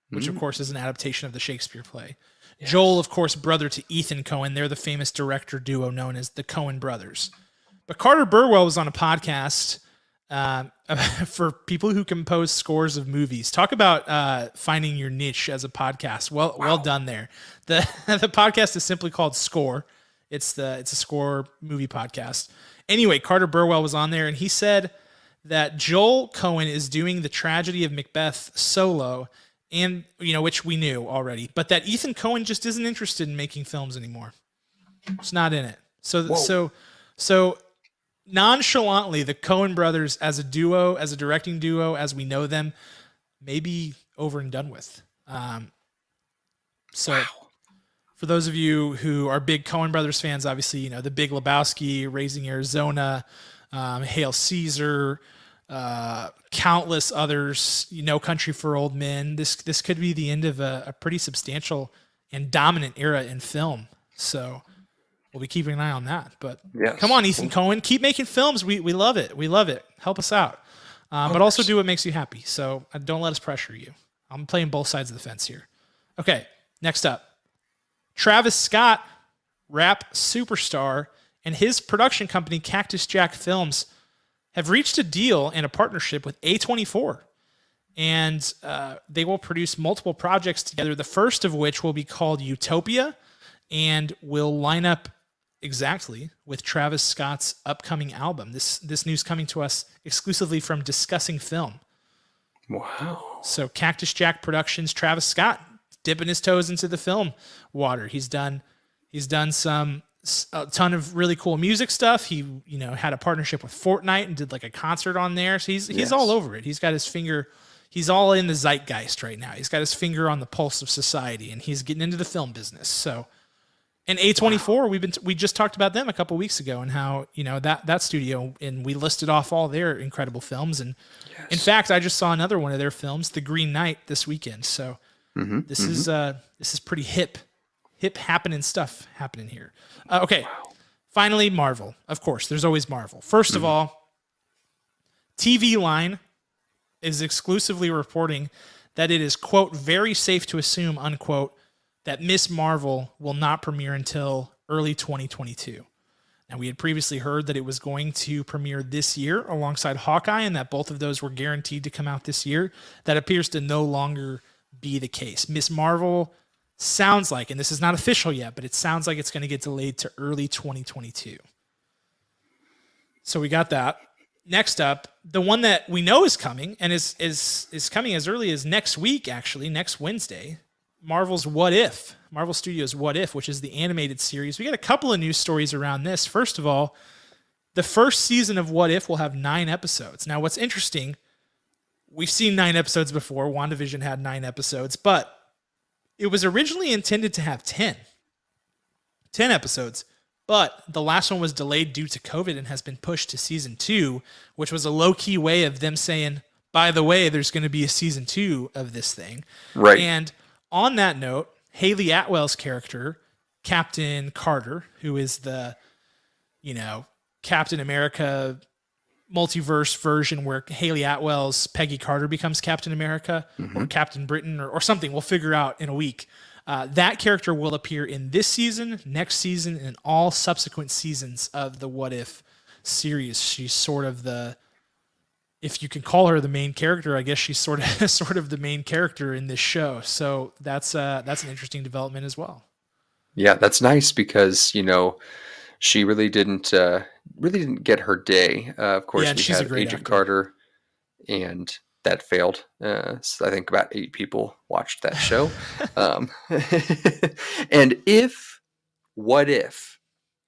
[SPEAKER 1] which of course is an adaptation of the Shakespeare play. Yes. Joel, of course, brother to Ethan Cohen. They're the famous director duo known as the Coen brothers. But Carter Burwell was on a podcast for people who compose scores of movies. Talk about finding your niche as a podcast. Well done there. The podcast is simply called Score. It's a score movie podcast. Anyway, Carter Burwell was on there, and he said that Joel Cohen is doing The Tragedy of Macbeth solo, and which we knew already, but that Ethan Cohen just isn't interested in making films anymore. It's not in it. So nonchalantly, the Coen brothers as a duo, as a directing duo, as we know them, may be over and done with. For those of you who are big Coen brothers fans, obviously, The Big Lebowski, Raising Arizona, Hail Caesar, countless others, No Country for Old Men. This could be the end of a pretty substantial and dominant era in film. So we'll be keeping an eye on that. But Come on, Ethan Cohen, keep making films. We love it. We love it. Help us out. but also do what makes you happy. So don't let us pressure you. I'm playing both sides of the fence here. Okay, next up. Travis Scott, rap superstar, and his production company, Cactus Jack Films, have reached a deal and a partnership with A24. And they will produce multiple projects together, the first of which will be called Utopia and will line up exactly with Travis Scott's upcoming album. This news coming to us exclusively from Discussing Film.
[SPEAKER 2] Wow.
[SPEAKER 1] So Cactus Jack Productions, Travis Scott dipping his toes into the film water. He's done a ton of really cool music stuff. He, had a partnership with Fortnite and did like a concert on there. So he's all over it. He's got his finger, he's all in the zeitgeist right now. He's got his finger on the pulse of society, and he's getting into the film business. So, and A24, we just talked about them a couple weeks ago, and how that studio, and we listed off all their incredible films. And in fact, I just saw another one of their films, The Green Knight, this weekend. So this is pretty hip happening stuff happening here. Okay, finally, Marvel. Of course, there's always Marvel. First of all, TV Line is exclusively reporting that it is, quote, very safe to assume, unquote, that Miss Marvel will not premiere until early 2022. Now, we had previously heard that it was going to premiere this year alongside Hawkeye, and that both of those were guaranteed to come out this year. That appears to no longer be the case. Miss Marvel sounds like, and this is not official yet, but it sounds like it's going to get delayed to early 2022. So we got that. Next up, the one that we know is coming, and is coming as early as next week, actually, next Wednesday, Marvel's What If, Marvel Studios' What If, which is the animated series. We got a couple of news stories around this. First of all, the first season of What If will have 9 episodes. Now, what's interesting, we've seen 9 episodes before. WandaVision had 9 episodes, but it was originally intended to have 10 episodes, but the last one was delayed due to COVID and has been pushed to season 2, which was a low-key way of them saying, by the way, there's going to be a season 2 of this thing.
[SPEAKER 2] Right.
[SPEAKER 1] And on that note, Haley Atwell's character, Captain Carter, who is the, Captain America multiverse version where Haley Atwell's Peggy Carter becomes Captain America or Captain Britain or something. We'll figure out in a week. That character will appear in this season, next season, and all subsequent seasons of the What If series. She's sort of if you can call her the main character, I guess she's sort of the main character in this show. So that's an interesting development as well.
[SPEAKER 2] Yeah, that's nice because she really didn't get her day. Of course, we had Agent Carter, and that failed. So I think about 8 people watched that show. And if What If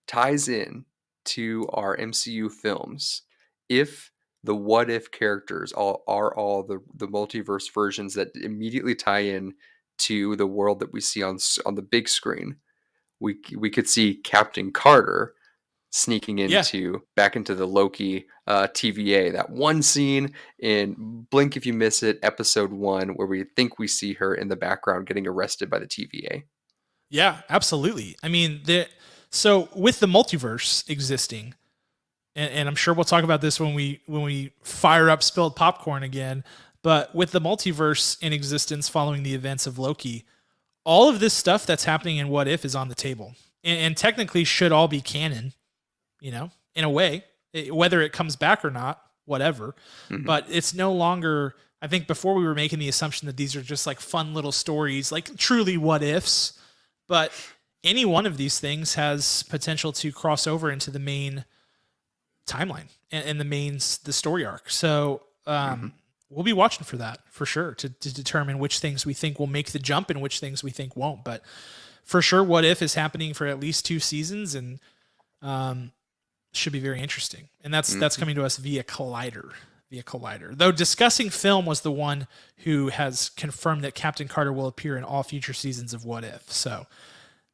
[SPEAKER 2] ties in to our MCU films, if the What If characters are all the multiverse versions that immediately tie in to the world that we see on the big screen, we could see Captain Carter sneaking back into the Loki TVA. That one scene in Blink If You Miss It, episode 1, where we think we see her in the background getting arrested by the TVA.
[SPEAKER 1] Yeah, absolutely. I mean, so with the multiverse existing, and I'm sure we'll talk about this when we fire up spilled popcorn again, but with the multiverse in existence following the events of Loki, all of this stuff that's happening in What If is on the table, and technically should all be canon, in a way, whether it comes back or not, whatever. But it's no longer, I think before we were making the assumption that these are just like fun little stories, like truly what ifs, but any one of these things has potential to cross over into the main timeline and the story arc. So we'll be watching for that for sure to determine which things we think will make the jump and which things we think won't. But for sure, What If is happening for at least 2 seasons, and should be very interesting. And that's coming to us via Collider. Though Discussing Film was the one who has confirmed that Captain Carter will appear in all future seasons of What If. So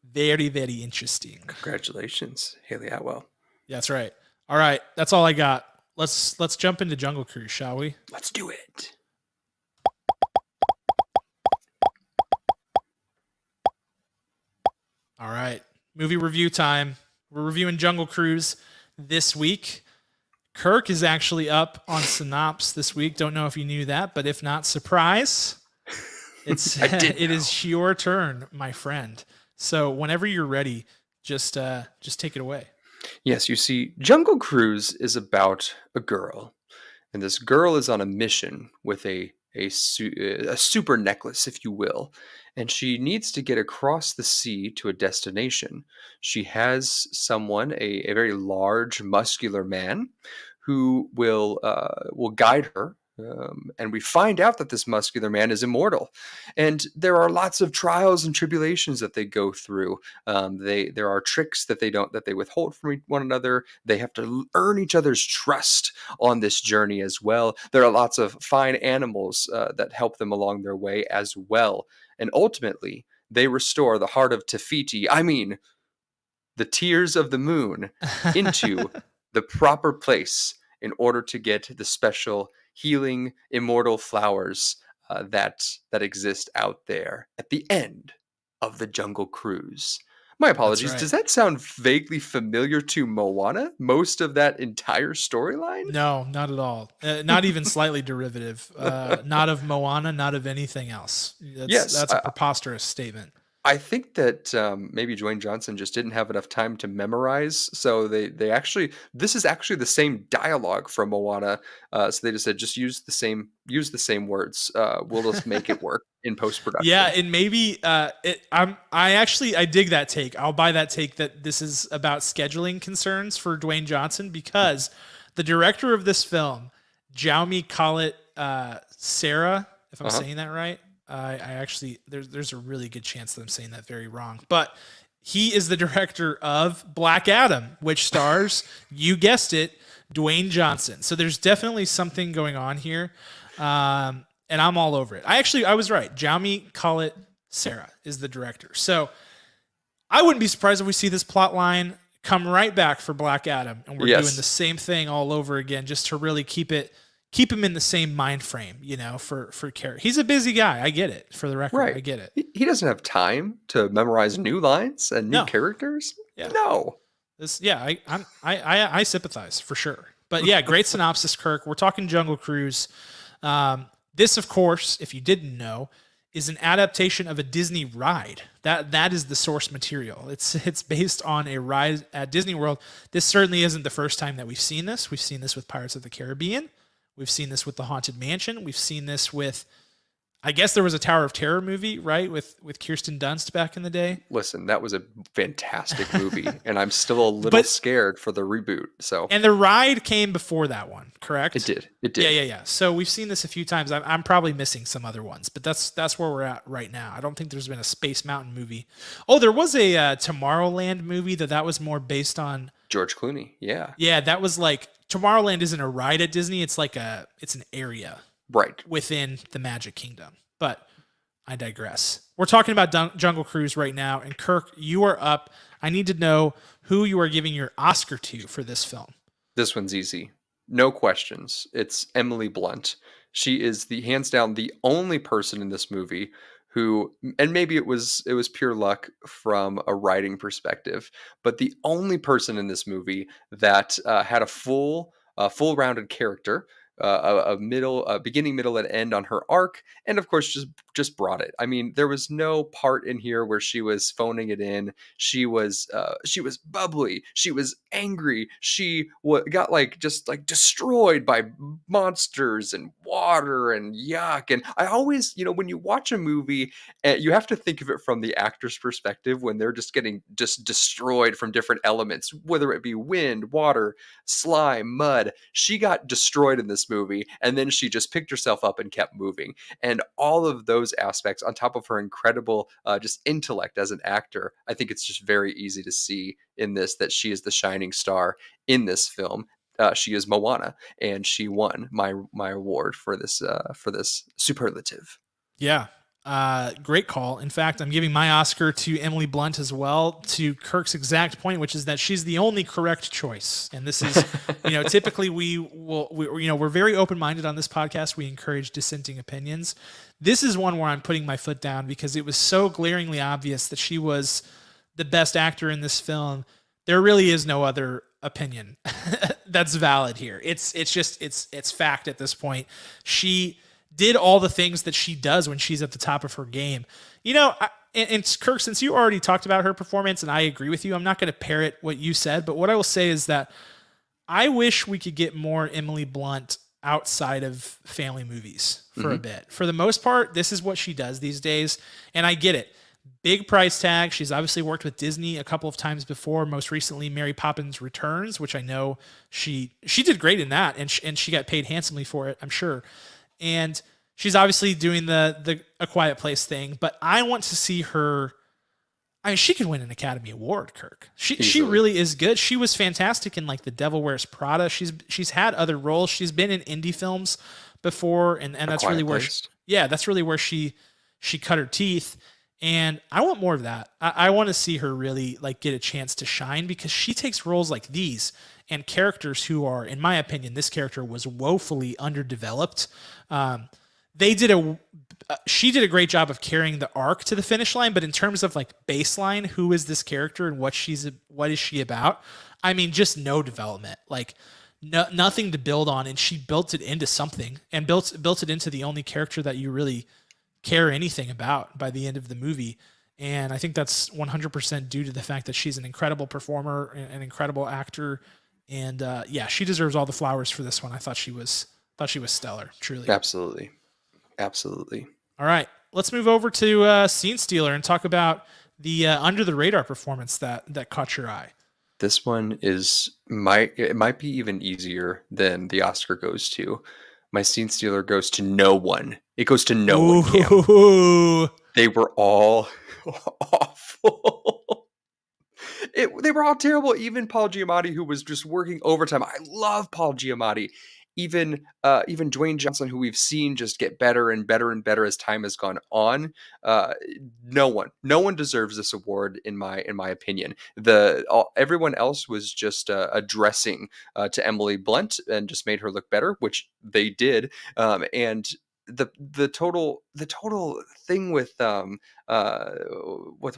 [SPEAKER 1] very, very interesting.
[SPEAKER 2] Congratulations, Haley Atwell.
[SPEAKER 1] Yeah, that's right. All right, that's all I got. Let's jump into Jungle Cruise, shall we?
[SPEAKER 2] Let's do it.
[SPEAKER 1] All right, movie review time. We're reviewing Jungle Cruise this week. Kirk is actually up on Synops this week. Don't know if you knew that, but if not, surprise. It's
[SPEAKER 2] I did
[SPEAKER 1] it
[SPEAKER 2] know.
[SPEAKER 1] is your turn, my friend. So whenever you're ready, just take it away.
[SPEAKER 2] Yes, you see, Jungle Cruise is about a girl, and this girl is on a mission with a super necklace, if you will, and she needs to get across the sea to a destination. She has someone, a very large, muscular man, who will guide her. And we find out that this muscular man is immortal, and there are lots of trials and tribulations that they go through. There are tricks that they withhold from one another. They have to earn each other's trust on this journey as well. There are lots of fine animals that help them along their way as well. And ultimately, they restore the heart of Tafiti, I mean, the tears of the moon, into the proper place in order to get the special healing immortal flowers that exist out there at the end of the Jungle Cruise. My
[SPEAKER 1] That's
[SPEAKER 2] apologies.
[SPEAKER 1] right.
[SPEAKER 2] Does that sound vaguely familiar to Moana? Most of that entire storyline?
[SPEAKER 1] No, not at all. Not even slightly derivative. Not of Moana, not of anything else.
[SPEAKER 2] Yes,
[SPEAKER 1] That's a preposterous statement.
[SPEAKER 2] I think that maybe Dwayne Johnson just didn't have enough time to memorize, so they actually this is actually the same dialogue from Moana. So they just said just use the same words. We'll just make it work in post
[SPEAKER 1] Yeah,
[SPEAKER 2] production.
[SPEAKER 1] and maybe I dig that take. I'll buy that take that this is about scheduling concerns for Dwayne Johnson because the director of this film, Jaume Collet Sarah, if I'm
[SPEAKER 2] Uh-huh.
[SPEAKER 1] saying that right, I actually there's a really good chance that I'm saying that very wrong, but he is the director of Black Adam, which stars, you guessed it, Dwayne Johnson. So there's definitely something going on here. And I'm all over it. I was right. Jaume Collet Sarah is the director. So I wouldn't be surprised if we see this plot line come right back for Black Adam, and we're doing the
[SPEAKER 2] Yes.
[SPEAKER 1] same thing all over again, just to really keep him in the same mind frame, for Carrot. He's a busy guy. I get it. For the record,
[SPEAKER 2] Right.
[SPEAKER 1] I get it.
[SPEAKER 2] He doesn't have time to memorize new lines and new
[SPEAKER 1] No,
[SPEAKER 2] characters.
[SPEAKER 1] yeah,
[SPEAKER 2] No.
[SPEAKER 1] I sympathize for sure. But yeah, great synopsis, Kirk. We're talking Jungle Cruise. This, of course, if you didn't know, is an adaptation of a Disney ride. That is the source material. It's based on a ride at Disney World. This certainly isn't the first time that we've seen this. We've seen this with Pirates of the Caribbean. We've seen this with the Haunted Mansion. We've seen this with, I guess there was a Tower of Terror movie, right, with Kirsten Dunst back in the day.
[SPEAKER 2] Listen, that was a fantastic movie, and I'm still a little
[SPEAKER 1] But
[SPEAKER 2] scared for the reboot. So
[SPEAKER 1] and the ride came before that one,
[SPEAKER 2] it
[SPEAKER 1] correct?
[SPEAKER 2] did. It
[SPEAKER 1] Yeah,
[SPEAKER 2] did.
[SPEAKER 1] yeah, yeah. So we've seen this a few times. I'm probably missing some other ones, but that's where we're at right now. I don't think there's been a Space Mountain movie. Oh, there was a Tomorrowland movie that was more based on.
[SPEAKER 2] George Clooney. Yeah.
[SPEAKER 1] Yeah, that was like Tomorrowland isn't a ride at Disney. It's like it's an area
[SPEAKER 2] Right.
[SPEAKER 1] within the Magic Kingdom. But I digress. We're talking about Jungle Cruise right now, and Kirk, you are up. I need to know who you are giving your Oscar to for this film.
[SPEAKER 2] This one's easy. No questions. It's Emily Blunt. She is the hands down the only person in this movie who, and maybe it was pure luck from a writing perspective, but the only person in this movie that had full rounded character, a beginning, middle, and end on her arc, and of course just brought it. I mean, there was no part in here where she was phoning it in. She was bubbly. She was angry. She got just like destroyed by monsters and water and yuck. And I always, when you watch a movie, you have to think of it from the actor's perspective when they're just getting just destroyed from different elements, whether it be wind, water, slime, mud. She got destroyed in this movie, and then she just picked herself up and kept moving. And all of those aspects, on top of her incredible just intellect as an actor, I think it's just very easy to see in this that she is the shining star in this film. She is Moana, and she won my award for this superlative.
[SPEAKER 1] Yeah. Great call. In fact, I'm giving my Oscar to Emily Blunt as well, to Kirk's exact point, which is that she's the only correct choice. And this is, typically we're very open-minded on this podcast. We encourage dissenting opinions. This is one where I'm putting my foot down because it was so glaringly obvious that she was the best actor in this film. There really is no other opinion that's valid here. It's fact at this point. She did all the things that she does when she's at the top of her game. And Kirk, since you already talked about her performance, and I agree with you, I'm not going to parrot what you said, but what I will say is that I wish we could get more Emily Blunt outside of family movies for a bit. For the most part, this is what she does these days, and I get it. Big price tag. She's obviously worked with Disney a couple of times before. Most recently, Mary Poppins Returns, which I know she did great in that, and she got paid handsomely for it, I'm sure. And she's obviously doing the A Quiet Place thing, but I want to see her. I mean, she could win an Academy Award, Kirk. She really is good. She was fantastic in like The Devil Wears Prada. She's had other roles. She's been in indie films before, and that's really where that's really where she cut her teeth. And I want more of that. I want to see her really like get a chance to shine, because she takes roles like these and characters who are, in my opinion, this character was woefully underdeveloped. She did a great job of carrying the arc to the finish line, but in terms of like baseline, who is this character and what is she about? I mean, just no development, like nothing to build on, and she built it into something and built it into the only character that you really care anything about by the end of the movie. And I think that's 100% due to the fact that she's an incredible performer, an incredible actor, and she deserves all the flowers for this one. I thought she was stellar, truly.
[SPEAKER 2] Absolutely.
[SPEAKER 1] All right, let's move over to Scene Stealer and talk about the under the radar performance that caught your eye.
[SPEAKER 2] This one it might be even easier than the Oscar goes to. My Scene Stealer goes to no one. It goes to no one, Cam. They were all awful. They were all terrible. Even Paul Giamatti, who was just working overtime. I love Paul Giamatti. Even Dwayne Johnson, who we've seen just get better and better and better as time has gone on. No one deserves this award in my opinion. Everyone else was just addressing to Emily Blunt and just made her look better, which they did. And the total thing with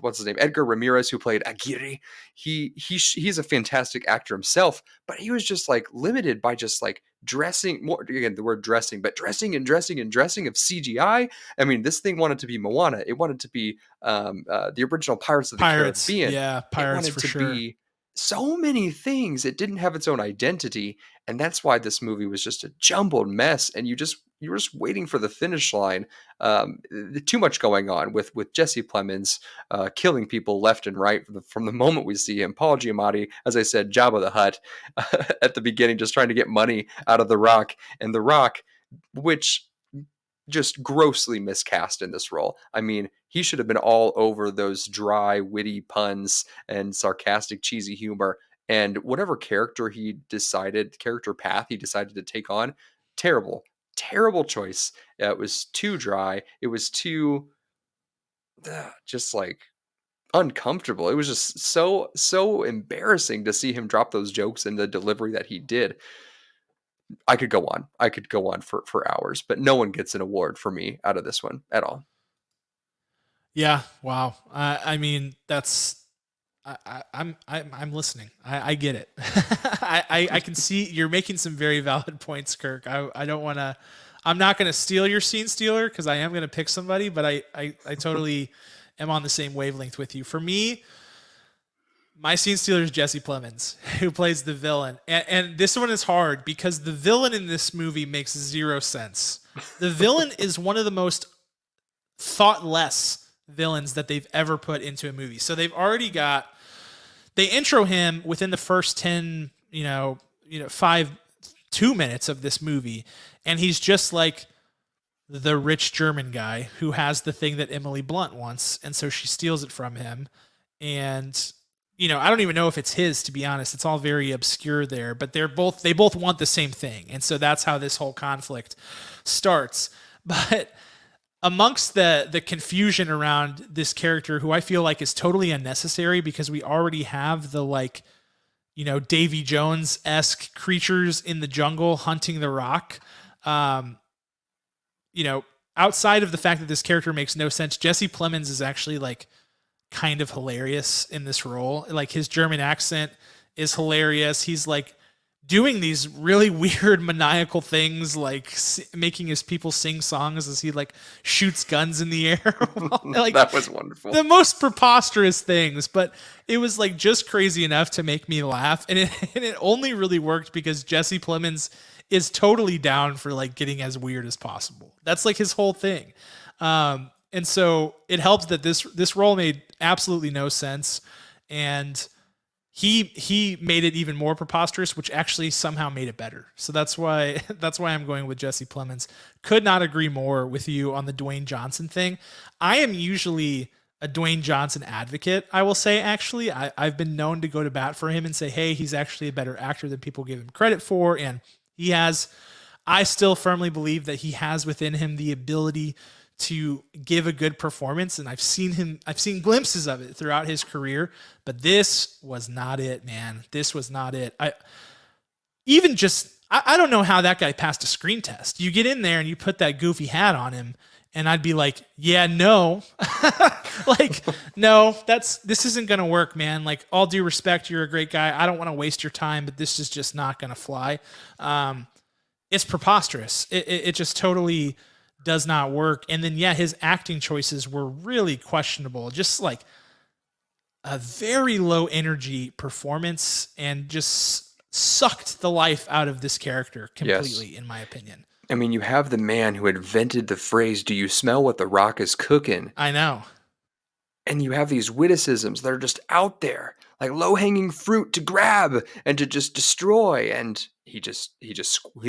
[SPEAKER 2] what's his name, Edgar Ramirez, who played Aguirre, he's a fantastic actor himself, but he was just like limited by just like dressing more, again the word dressing, but dressing of CGI. I mean, this thing wanted to be Moana, it wanted to be the original Pirates of the Caribbean,
[SPEAKER 1] Pirates,
[SPEAKER 2] it wanted
[SPEAKER 1] for
[SPEAKER 2] to
[SPEAKER 1] sure.
[SPEAKER 2] be so many things. It didn't have its own identity, and that's why this movie was just a jumbled mess, and you were just waiting for the finish line. Too much going on with Jesse Plemons killing people left and right from the moment we see him. Paul Giamatti, as I said, Jabba the Hutt at the beginning, just trying to get money out of The Rock, and The Rock, which just grossly miscast in this role. I mean, he should have been all over those dry, witty puns and sarcastic, cheesy humor. And whatever character path he decided to take on, terrible choice. It was too dry. It was too just like uncomfortable. It was just so embarrassing to see him drop those jokes and the delivery that he did. I could go on for hours, but no one gets an award for me out of this one at all.
[SPEAKER 1] Yeah. Wow. I mean, I'm listening. I get it. I can see you're making some very valid points, Kirk. I'm not going to steal your Scene Stealer, because I am going to pick somebody, but I totally am on the same wavelength with you. For me, my Scene Stealer is Jesse Plemons, who plays the villain. And this one is hard because the villain in this movie makes zero sense. The villain is one of the most thoughtless villains that they've ever put into a movie. So they intro him within the first 10, 2 minutes of this movie. And he's just like the rich German guy who has the thing that Emily Blunt wants. And so she steals it from him. And I don't even know if it's his, to be honest. It's all very obscure there, but they both want the same thing. And so that's how this whole conflict starts. But amongst the confusion around this character, who I feel like is totally unnecessary, because we already have the Davy Jones-esque creatures in the jungle hunting the Rock. Outside of the fact that this character makes no sense, Jesse Plemons is actually like kind of hilarious in this role. Like, his German accent is hilarious. He's like doing these really weird maniacal things, like making his people sing songs as he like shoots guns in the air. Like
[SPEAKER 2] That was wonderful.
[SPEAKER 1] the most preposterous things, but it was like just crazy enough to make me laugh. And it only really worked because Jesse Plemons is totally down for like getting as weird as possible. That's like his whole thing. And so it helped that this role made absolutely no sense. And he made it even more preposterous, which actually somehow made it better. So that's why I'm going with Jesse Plemons. Could not agree more with you on the Dwayne Johnson thing. I am usually a Dwayne Johnson advocate, I will say. Actually, I've been known to go to bat for him and say, hey, he's actually a better actor than people give him credit for, and he has. I still firmly believe that he has within him the ability to give a good performance, and I've seen glimpses of it throughout his career, but this was not it, man. This was not it. I don't know how that guy passed a screen test. You get in there and you put that goofy hat on him, and I'd be like, yeah, no. Like, no, this isn't going to work, man. Like, all due respect, you're a great guy. I don't want to waste your time, but this is just not going to fly. It's preposterous. It just totally does not work. And then, yeah, his acting choices were really questionable. Just like a very low energy performance, and just sucked the life out of this character completely,
[SPEAKER 2] Yes.
[SPEAKER 1] in my opinion.
[SPEAKER 2] I mean, you have the man who invented the phrase, "Do you smell what the Rock is cooking?"
[SPEAKER 1] I know.
[SPEAKER 2] And you have these witticisms that are just out there, like low-hanging fruit to grab and to just destroy. And he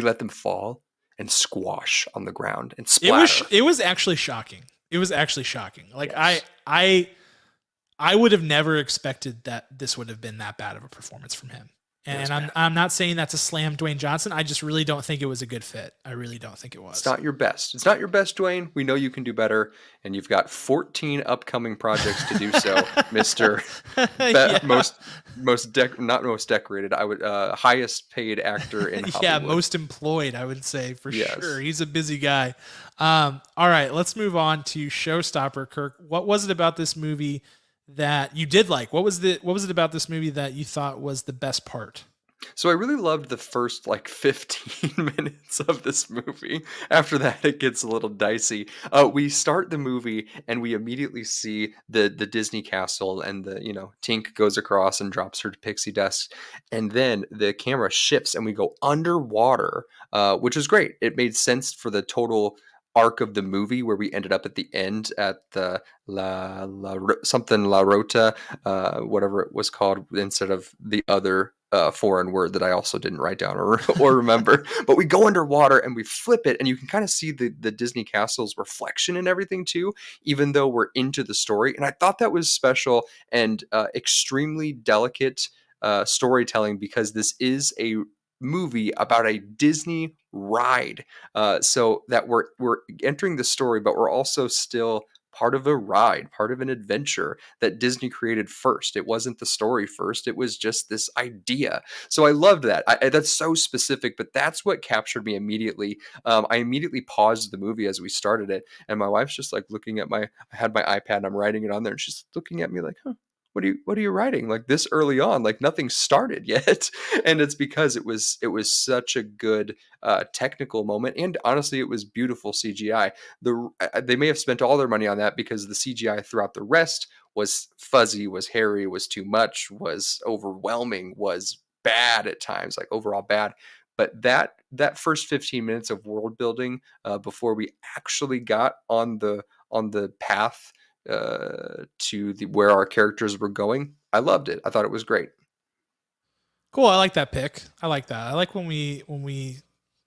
[SPEAKER 2] let them fall and squash on the ground and splatter.
[SPEAKER 1] It was actually shocking. It was actually shocking. Like
[SPEAKER 2] Yes.
[SPEAKER 1] I would have never expected that this would have been that bad of a performance from him.
[SPEAKER 2] It was
[SPEAKER 1] And
[SPEAKER 2] bad.
[SPEAKER 1] I'm not saying that to slam Dwayne Johnson. I just really don't think it was a good fit. I really don't think it
[SPEAKER 2] It's
[SPEAKER 1] was.
[SPEAKER 2] not your best. It's not your best, Dwayne. We know you can do better, and you've got 14 upcoming projects to do so, Mister.
[SPEAKER 1] Yeah.
[SPEAKER 2] Not most decorated. I would highest paid actor in Hollywood.
[SPEAKER 1] Yeah, most employed, I would say, for
[SPEAKER 2] Yes.
[SPEAKER 1] sure. He's a busy guy. All right, let's move on to Showstopper. Kirk, what was it about this movie that you did like? What was it about this movie that you thought was the best part?
[SPEAKER 2] So I really loved the first like 15 minutes of this movie. After that, it gets a little dicey. We start the movie and we immediately see the Disney castle, and Tink goes across and drops her pixie dust, and then the camera shifts and we go underwater, which was great. It made sense for the total arc of the movie, where we ended up at the end at the something La Rota, whatever it was called, instead of the other foreign word that I also didn't write down or remember. But we go underwater and we flip it, and you can kind of see the Disney castle's reflection and everything too, even though we're into the story. And I thought that was special and extremely delicate storytelling, because this is a movie about a Disney ride. So that we're entering the story, but we're also still part of a ride, part of an adventure that Disney created first. It wasn't the story first. It was just this idea. So I loved that. That's so specific, but that's what captured me immediately. I immediately paused the movie as we started it, and my wife's just like looking at I had my iPad and I'm writing it on there, and she's looking at me like, huh, what are you writing like this early on? Like nothing started yet. And it's because it was such a good technical moment, and honestly, it was beautiful CGI. They may have spent all their money on that, because the CGI throughout the rest was fuzzy, was hairy, was too much, was overwhelming, was bad at times, like overall bad. But that first 15 minutes of world building, before we actually got on the path to where our characters were going, I loved it. I thought it was great.
[SPEAKER 1] Cool. I like that pick. I like that. I like when we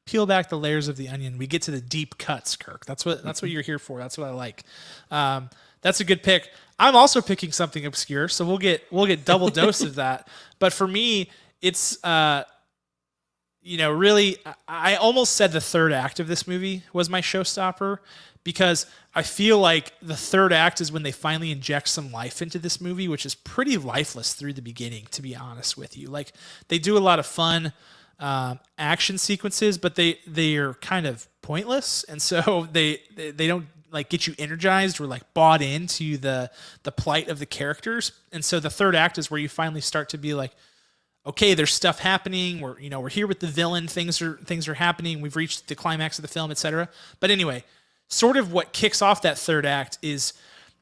[SPEAKER 1] peel back the layers of the onion, we get to the deep cuts, Kirk. That's what you're here for. That's what I like. That's a good pick. I'm also picking something obscure, so we'll get double dose of that. But for me, it's really, I almost said the third act of this movie was my showstopper, because I feel like the third act is when they finally inject some life into this movie, which is pretty lifeless through the beginning, to be honest with you. Like, they do a lot of fun action sequences, but they are kind of pointless, and so they don't like get you energized or like bought into the plight of the characters. And so the third act is where you finally start to be like, okay, there's stuff happening. We're here with the villain. Things are happening. We've reached the climax of the film, etc. But anyway, sort of what kicks off that third act is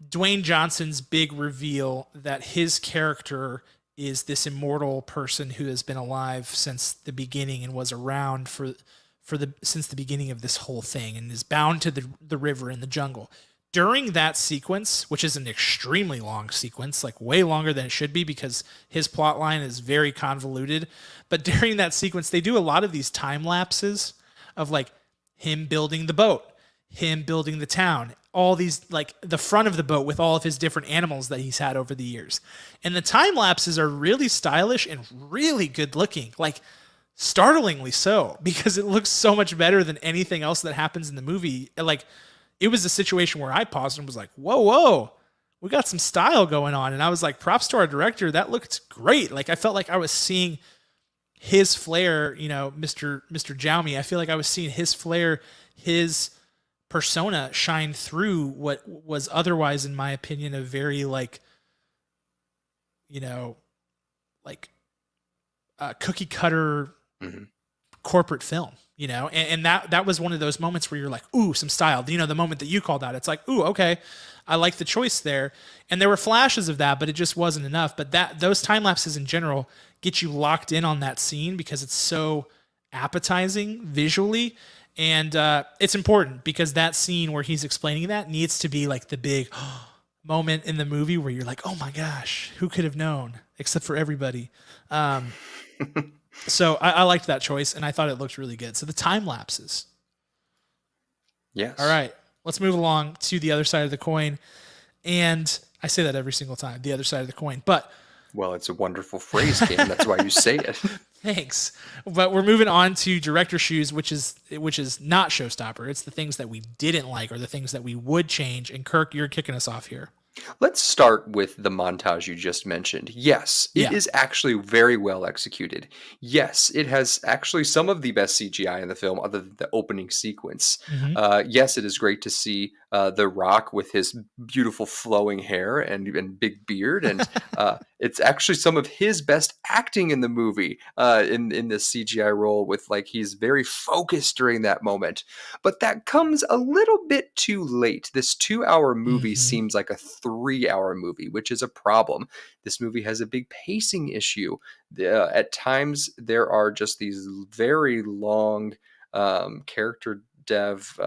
[SPEAKER 1] Dwayne Johnson's big reveal that his character is this immortal person who has been alive since the beginning and was around for the since the beginning of this whole thing and is bound to the river in the jungle. During that sequence, which is an extremely long sequence, like way longer than it should be because his plot line is very convoluted, but during that sequence they do a lot of these time lapses of like him building the boat, him building the town, all these like the front of the boat with all of his different animals that he's had over the years. And the time lapses are really stylish and really good looking. Like startlingly so because it looks so much better than anything else that happens in the movie. Like it was a situation where I paused and was like, "Whoa, whoa. We got some style going on." And I was like, "Props to our director. That looked great." Like I felt like I was seeing his flair, Mr. Jaume. I feel like I was seeing his flair, his persona shine through what was otherwise, in my opinion, a very like, you know, like cookie cutter
[SPEAKER 2] Hmm.
[SPEAKER 1] corporate film, and that was one of those moments where you're like, ooh, some style. The moment that you called out, it's like, ooh, okay, I like the choice there. And there were flashes of that, but it just wasn't enough. But those time lapses in general get you locked in on that scene because it's so appetizing visually. And it's important because that scene where he's explaining that needs to be like the big moment in the movie where you're like, oh my gosh, who could have known except for everybody. Um, so I liked that choice and I thought it looked really good. So the time lapses. All
[SPEAKER 2] Yes.
[SPEAKER 1] right, let's move along to the other side of the coin. And I say that every single time, the other side of the coin. But
[SPEAKER 2] Well, it's a wonderful phrase, Cam. That's why you say it.
[SPEAKER 1] thanks. But we're moving on to director shoes, which is not showstopper. It's the things that we didn't like or the things that we would change. And Kirk, you're kicking us off here.
[SPEAKER 2] Let's start with the montage you just mentioned. Yes, it
[SPEAKER 1] Yeah.
[SPEAKER 2] is actually very well executed. Yes, it has actually some of the best CGI in the film, other than the opening sequence.
[SPEAKER 1] Hmm.
[SPEAKER 2] Yes, it is great to see The Rock with his beautiful flowing hair and big beard, and it's actually some of his best acting in the movie in this CGI role. With like he's very focused during that moment. But that comes a little bit too late. This 2 hour movie
[SPEAKER 1] Hmm.
[SPEAKER 2] seems like a 3 hour movie, which is a problem. This movie has a big pacing issue. At times, there are just these very long character dev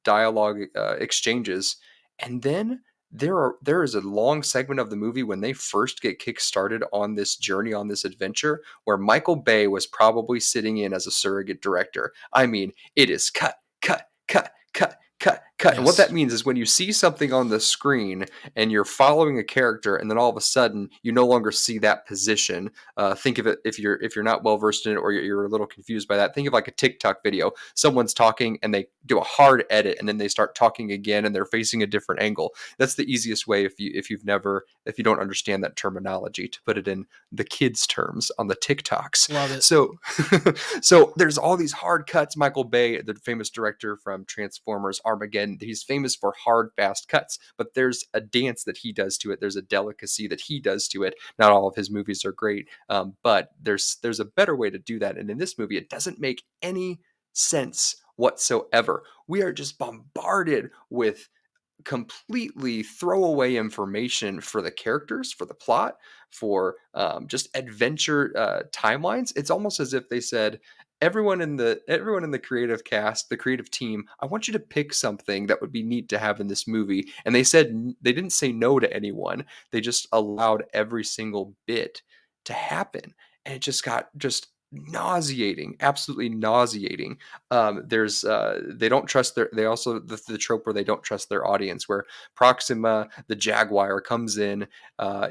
[SPEAKER 2] dialogue exchanges. And then there is a long segment of the movie when they first get kick-started on this journey, on this adventure, where Michael Bay was probably sitting in as a surrogate director. I mean, it is cut, cut, cut, cut, cut, cut. And what that
[SPEAKER 1] Yes.
[SPEAKER 2] means is when you see something on the screen and you're following a character, and then all of a sudden you no longer see that position. Think of it, if you're not well versed in it, or you're a little confused by that. Think of like a TikTok video. Someone's talking and they do a hard edit, and then they start talking again, and they're facing a different angle. That's the easiest way, if you don't understand that terminology, to put it in the kids' terms on the TikToks.
[SPEAKER 1] Love it.
[SPEAKER 2] So, so there's all these hard cuts. Michael Bay, the famous director from Transformers, Armageddon, he's famous for hard, fast cuts. But there's a dance that he does to it. There's a delicacy that he does to it. Not all of his movies are great, but there's a better way to do that. And in this movie, it doesn't make any sense whatsoever. We are just bombarded with completely throwaway information for the characters, for the plot, for just adventure timelines. It's almost as if they said, everyone in the creative cast, the creative team, I want you to pick something that would be neat to have in this movie. And they said they didn't say no to anyone. They just allowed every single bit to happen, and it just got just nauseating, absolutely nauseating. There's they don't trust they also the trope where they don't trust their audience, where Proxima the Jaguar comes in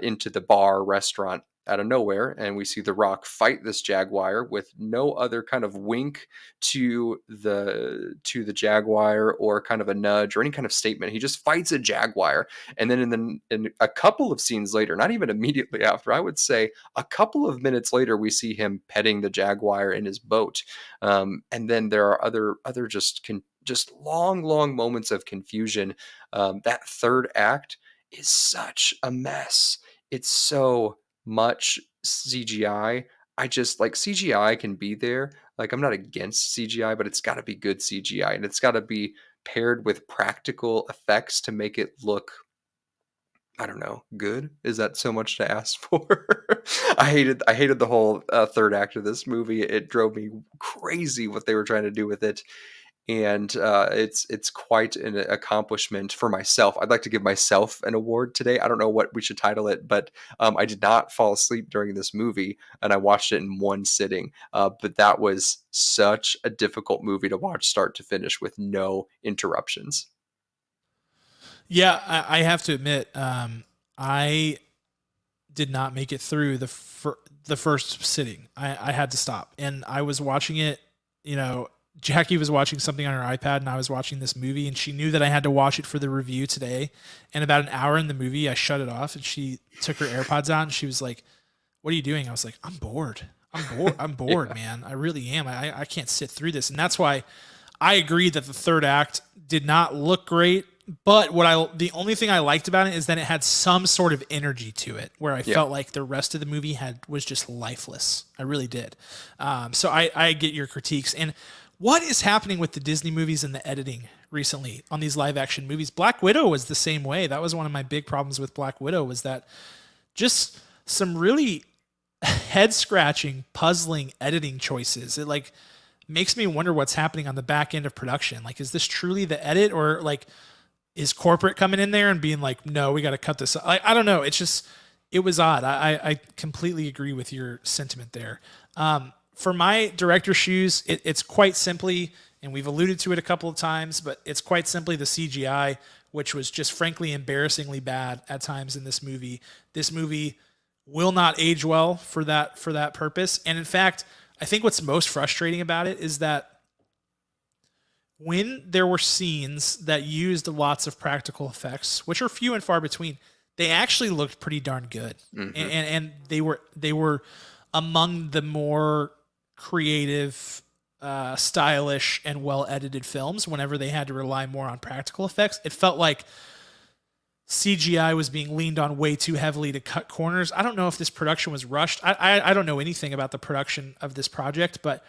[SPEAKER 2] into the bar restaurant out of nowhere, and we see The Rock fight this Jaguar with no other kind of wink to the Jaguar, or kind of a nudge or any kind of statement. He just fights a Jaguar, and then in a couple of scenes later, not even immediately after, I would say a couple of minutes later, we see him petting the Jaguar in his boat. And then there are other just long moments of confusion. That third act is such a mess. It's so much CGI. I just like CGI can be there. Like I'm not against CGI, but it's got to be good CGI and it's got to be paired with practical effects to make it look, I don't know, good. Is that so much to ask for? I hated the whole third act of this movie. It drove me crazy what they were trying to do with it, and it's quite an accomplishment for myself. I'd like to give myself an award today. I don't know what we should title it, but I did not fall asleep during this movie, and I watched it in one sitting. But that was such a difficult movie to watch start to finish with no interruptions.
[SPEAKER 1] Yeah, I have to admit, I did not make it through the first sitting. I had to stop, and I was watching it. You know, Jackie was watching something on her iPad, and I was watching this movie, and she knew that I had to watch it for the review today. And about an hour in the movie, I shut it off, and she took her AirPods out, and she was like, "What are you doing?" I was like, "I'm bored. I'm bored. I'm bored,
[SPEAKER 2] Yeah.
[SPEAKER 1] man. I really am. I can't sit through this." And that's why I agree that the third act did not look great, but the only thing I liked about it is that it had some sort of energy to it, where I
[SPEAKER 2] Yeah.
[SPEAKER 1] felt like the rest of the movie was just lifeless. I really did. So I get your critiques. And what is happening with the Disney movies and the editing recently on these live action movies? Black Widow was the same way. That was one of my big problems with Black Widow, was that just some really head scratching, puzzling editing choices. It like makes me wonder what's happening on the back end of production. Like, is this truly the edit, or like is corporate coming in there and being like, no, we got to cut this? I don't know. It's just, it was odd. I completely agree with your sentiment there. For my director shoes, it's quite simply, and we've alluded to it a couple of times, but it's quite simply the CGI, which was just frankly embarrassingly bad at times in this movie. This movie will not age well for that purpose. And in fact, I think what's most frustrating about it is that when there were scenes that used lots of practical effects, which are few and far between, they actually looked pretty darn good,
[SPEAKER 2] Hmm.
[SPEAKER 1] and they were among the more creative, stylish, and well edited films. Whenever they had to rely more on practical effects, it felt like CGI was being leaned on way too heavily to cut corners. I don't know if this production was rushed. I don't know anything about the production of this project, but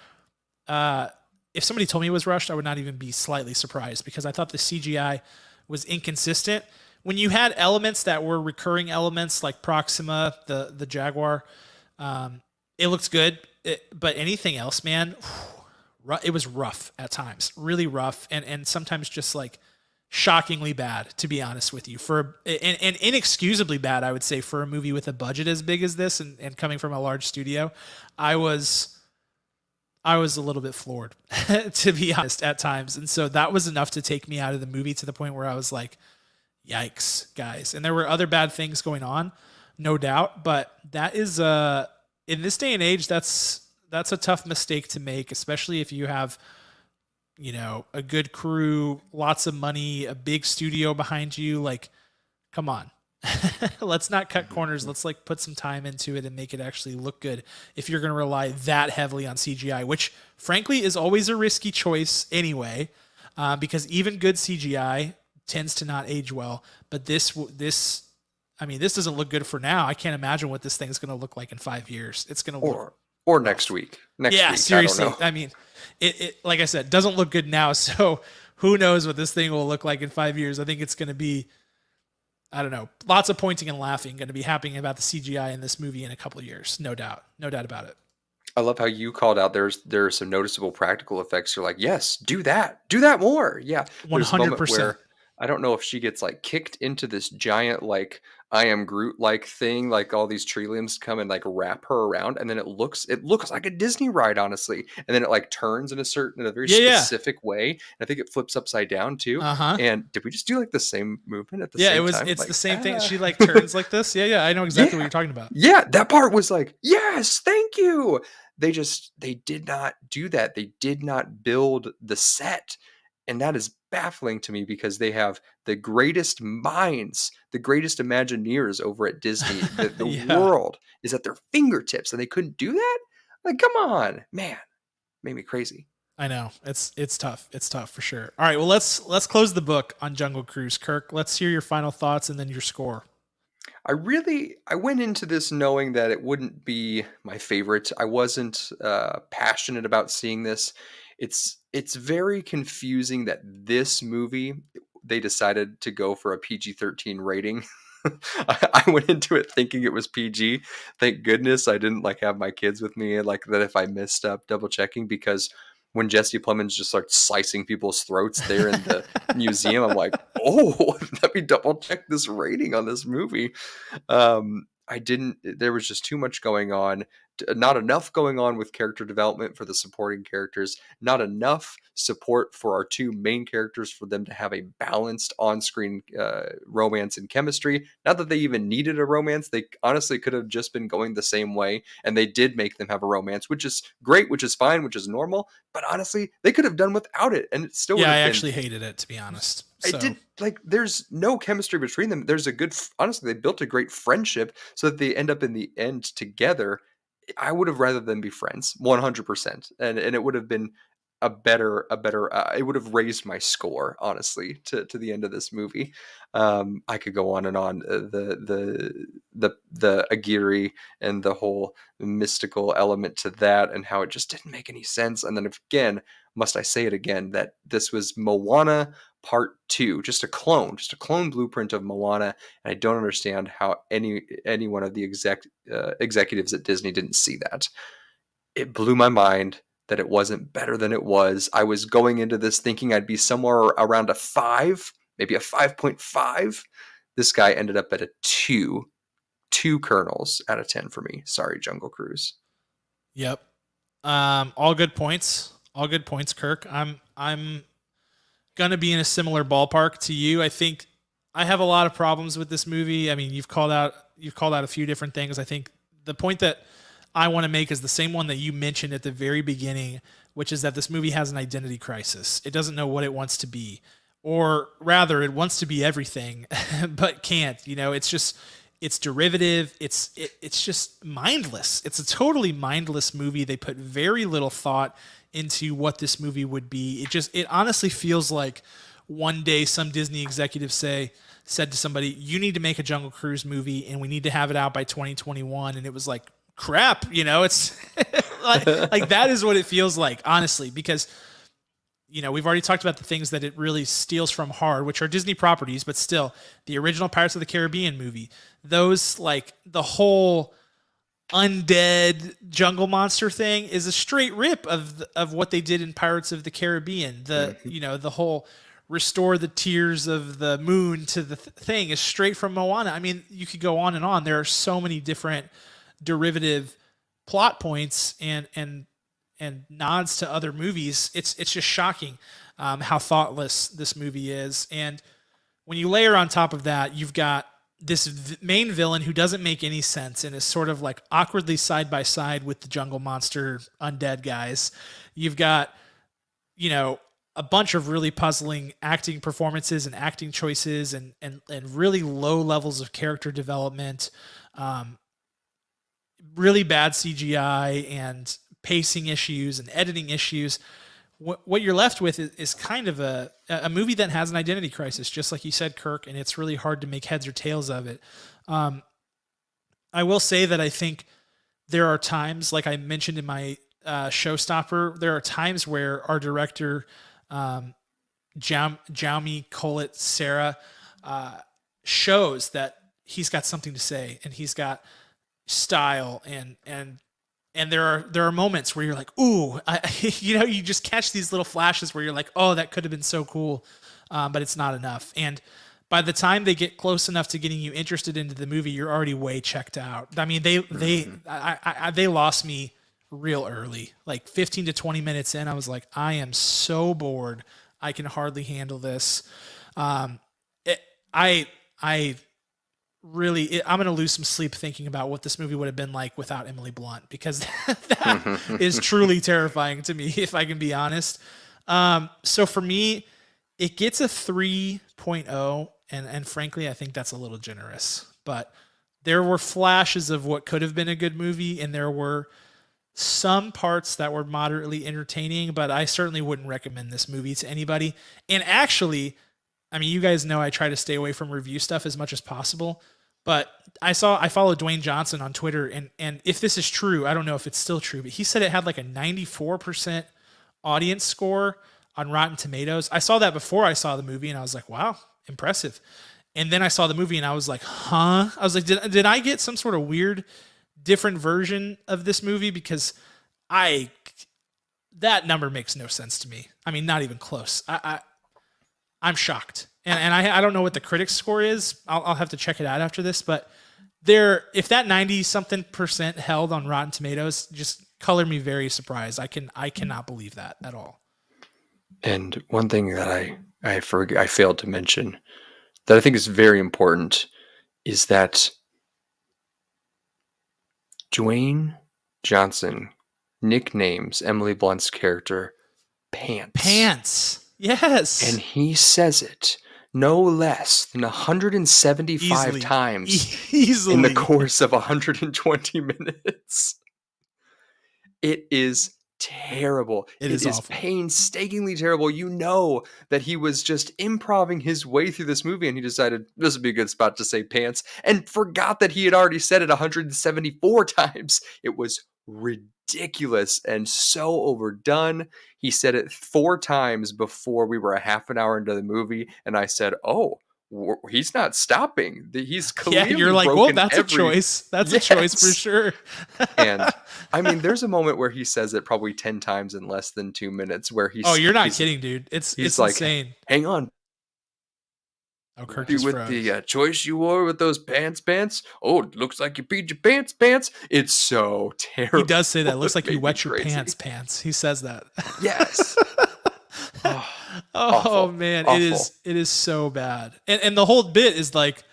[SPEAKER 1] uh, if somebody told me it was rushed, I would not even be slightly surprised, because I thought the CGI was inconsistent. When you had elements that were recurring elements like Proxima, the Jaguar, it looked good. But anything else, man, it was rough at times, really rough, and sometimes just like shockingly bad, to be honest with you. And inexcusably bad, I would say, for a movie with a budget as big as this, and coming from a large studio. I was I was a little bit floored, to be honest, at times. And so that was enough to take me out of the movie, to the point where I was like, yikes, guys. And there were other bad things going on, no doubt. But that is, in this day and age, that's a tough mistake to make, especially if you have, a good crew, lots of money, a big studio behind you. Like, come on. Let's not cut corners. Let's like put some time into it and make it actually look good, if you're going to rely that heavily on CGI, which frankly is always a risky choice anyway, because even good CGI tends to not age well. But I mean, this doesn't look good for now. I can't imagine what this thing is going to look like in 5 years. It's going to look
[SPEAKER 2] Or next
[SPEAKER 1] rough.
[SPEAKER 2] week. Next
[SPEAKER 1] Yeah,
[SPEAKER 2] week. I don't
[SPEAKER 1] seriously.
[SPEAKER 2] know.
[SPEAKER 1] I mean, it like I said, doesn't look good now. So who knows what this thing will look like in 5 years? I think it's going to be, I don't know, lots of pointing and laughing going to be happening about the CGI in this movie in a couple of years. No doubt. No doubt about it.
[SPEAKER 2] I love how you called out there's some noticeable practical effects. You're like, yes, do that. Do that more. Yeah. There's a moment
[SPEAKER 1] 100%.
[SPEAKER 2] where I don't know if she gets like kicked into this giant like I am Groot like thing, like all these tree limbs come and like wrap her around, and then it looks like a Disney ride, honestly. And then it like turns in a very
[SPEAKER 1] Yeah, yeah.
[SPEAKER 2] specific way. And I think it flips upside down too.
[SPEAKER 1] Uh-huh.
[SPEAKER 2] And did we just do like the same movement at the
[SPEAKER 1] Yeah,
[SPEAKER 2] same time?
[SPEAKER 1] it's the
[SPEAKER 2] Like,
[SPEAKER 1] same thing. She like turns like this. Yeah, yeah. I know exactly what
[SPEAKER 2] yeah.
[SPEAKER 1] you're talking about.
[SPEAKER 2] Yeah, that part was like, "Yes, thank you." They did not do that. They did not build the set, and that is baffling to me because they have the greatest minds, the greatest Imagineers over at Disney. The
[SPEAKER 1] Yeah.
[SPEAKER 2] world is at their fingertips, and they couldn't do that? Like, come on, man. Made me crazy.
[SPEAKER 1] I know. It's tough. It's tough for sure. All right, well, let's close the book on Jungle Cruise, Kirk. Let's hear your final thoughts and then your score.
[SPEAKER 2] I went into this knowing that it wouldn't be my favorite. I wasn't passionate about seeing this. It's very confusing that this movie they decided to go for a PG-13 rating. I went into it thinking it was PG. Thank goodness I didn't like have my kids with me like that if I messed up double checking, because when Jesse Plemons just starts slicing people's throats there in the museum, I'm like, oh, let me double check this rating on this movie. I didn't, there was just too much going on, not enough going on with character development for the supporting characters, not enough support for our two main characters for them to have a balanced on-screen romance and chemistry. Not that they even needed a romance. They honestly could have just been going the same way, and they did make them have a romance, which is great, which is fine, which is normal. But honestly, they could have done without it, and it still would
[SPEAKER 1] Yeah, I
[SPEAKER 2] have been.
[SPEAKER 1] actually hated it, to be honest.
[SPEAKER 2] I
[SPEAKER 1] So
[SPEAKER 2] did like. There's no chemistry between them. There's a good. Honestly, they built a great friendship, so that they end up in the end together. I would have rather them be friends, 100%, and it would have been a better. It would have raised my score, honestly, to the end of this movie. I could go on and on. The Aguirre and the whole mystical element to that, and how it just didn't make any sense. And then again, must I say it again, that this was Moana Part 2, just a clone blueprint of Moana, and I don't understand how any one of the executives at Disney didn't see that. It blew my mind that it wasn't better than it was. I was going into this thinking I'd be somewhere around a 5, maybe a 5.5. This guy ended up at a 2 kernels out of 10 for me. Sorry, Jungle Cruise.
[SPEAKER 1] yep. All good points. All good points, Kirk. I'm gonna be in a similar ballpark to you. I think I have a lot of problems with this movie. I mean, you've called out a few different things. I think the point that I want to make is the same one that you mentioned at the very beginning, which is that this movie has an identity crisis. It doesn't know what it wants to be, or rather, it wants to be everything, but can't. It's derivative. It's just mindless. It's a totally mindless movie. They put very little thought into what this movie would be. It honestly feels like one day some Disney executive said to somebody, "You need to make a Jungle Cruise movie, and we need to have it out by 2021." And it was like, crap, it's like that is what it feels like, honestly, because we've already talked about the things that it really steals from hard, which are Disney properties, but still the original Pirates of the Caribbean movie, those, like, the whole undead jungle monster thing is a straight rip of what they did in Pirates of the Caribbean. The whole restore the tears of the moon to the thing is straight from Moana. I mean, you could go on and on. There are so many different derivative plot points and nods to other movies. It's just shocking how thoughtless this movie is. And when you layer on top of that, you've got this main villain who doesn't make any sense and is sort of like awkwardly side by side with the jungle monster undead guys. You've got, a bunch of really puzzling acting performances and acting choices and really low levels of character development. Really bad CGI and pacing issues and editing issues. What you're left with is kind of a movie that has an identity crisis, just like you said, Kirk, and it's really hard to make heads or tails of it. I will say that I think there are times, like I mentioned in my showstopper, there are times where our director, Jaume Collet Serra, shows that he's got something to say and he's got style and there are moments where you're like, ooh, you just catch these little flashes where you're like, oh, that could have been so cool, but it's not enough. And by the time they get close enough to getting you interested into the movie, you're already way checked out. I mean, they lost me real early, like 15 to 20 minutes in. I was like, I am so bored. I can hardly handle this. I really, I'm going to lose some sleep thinking about what this movie would have been like without Emily Blunt, because that is truly terrifying to me, if I can be honest. So for me, it gets a 3.0, and frankly, I think that's a little generous. But there were flashes of what could have been a good movie, and there were some parts that were moderately entertaining, but I certainly wouldn't recommend this movie to anybody. And actually, I mean, you guys know I try to stay away from review stuff as much as possible. But I followed Dwayne Johnson on Twitter, and if this is true, I don't know if it's still true, but he said it had like a 94% audience score on Rotten Tomatoes. I saw that before I saw the movie, and I was like, wow, impressive. And then I saw the movie, and I was like, huh? I was like, did I get some sort of weird, different version of this movie? Because I that number makes no sense to me. I mean, not even close. I'm shocked, and I don't know what the critics score is. I'll have to check it out after this, but if that 90 something percent held on Rotten Tomatoes, just color me very surprised. I cannot believe that at all.
[SPEAKER 2] And one thing that I failed to mention that I think is very important is that Dwayne Johnson nicknames Emily Blunt's character Pants.
[SPEAKER 1] Pants. Yes.
[SPEAKER 2] And he says it no less than 175 times
[SPEAKER 1] Easily.
[SPEAKER 2] in the course of 120 minutes. It is terrible.
[SPEAKER 1] It is awful.
[SPEAKER 2] Painstakingly terrible. You know that he was just improving his way through this movie, and he decided this would be a good spot to say pants, and forgot that he had already said it 174 times. It was ridiculous and so overdone. He said it 4 times before we were a half an hour into the movie, and I said, oh, he's not stopping. He's clearly
[SPEAKER 1] you're like, well, that's a choice. That's a choice for sure.
[SPEAKER 2] And I mean, there's a moment where he says it probably 10 times in less than 2 minutes where he's...
[SPEAKER 1] Oh, you're not kidding, dude. It's like, insane.
[SPEAKER 2] Hang on.
[SPEAKER 1] Oh, Kirk just
[SPEAKER 2] with
[SPEAKER 1] froze.
[SPEAKER 2] The choice you wore with those pants. Oh, it looks like you peed your pants. It's so terrible.
[SPEAKER 1] He does say that. It looks like you wet your pants. He says that.
[SPEAKER 2] Yes.
[SPEAKER 1] Oh man, awful. It is so bad. And the whole bit is like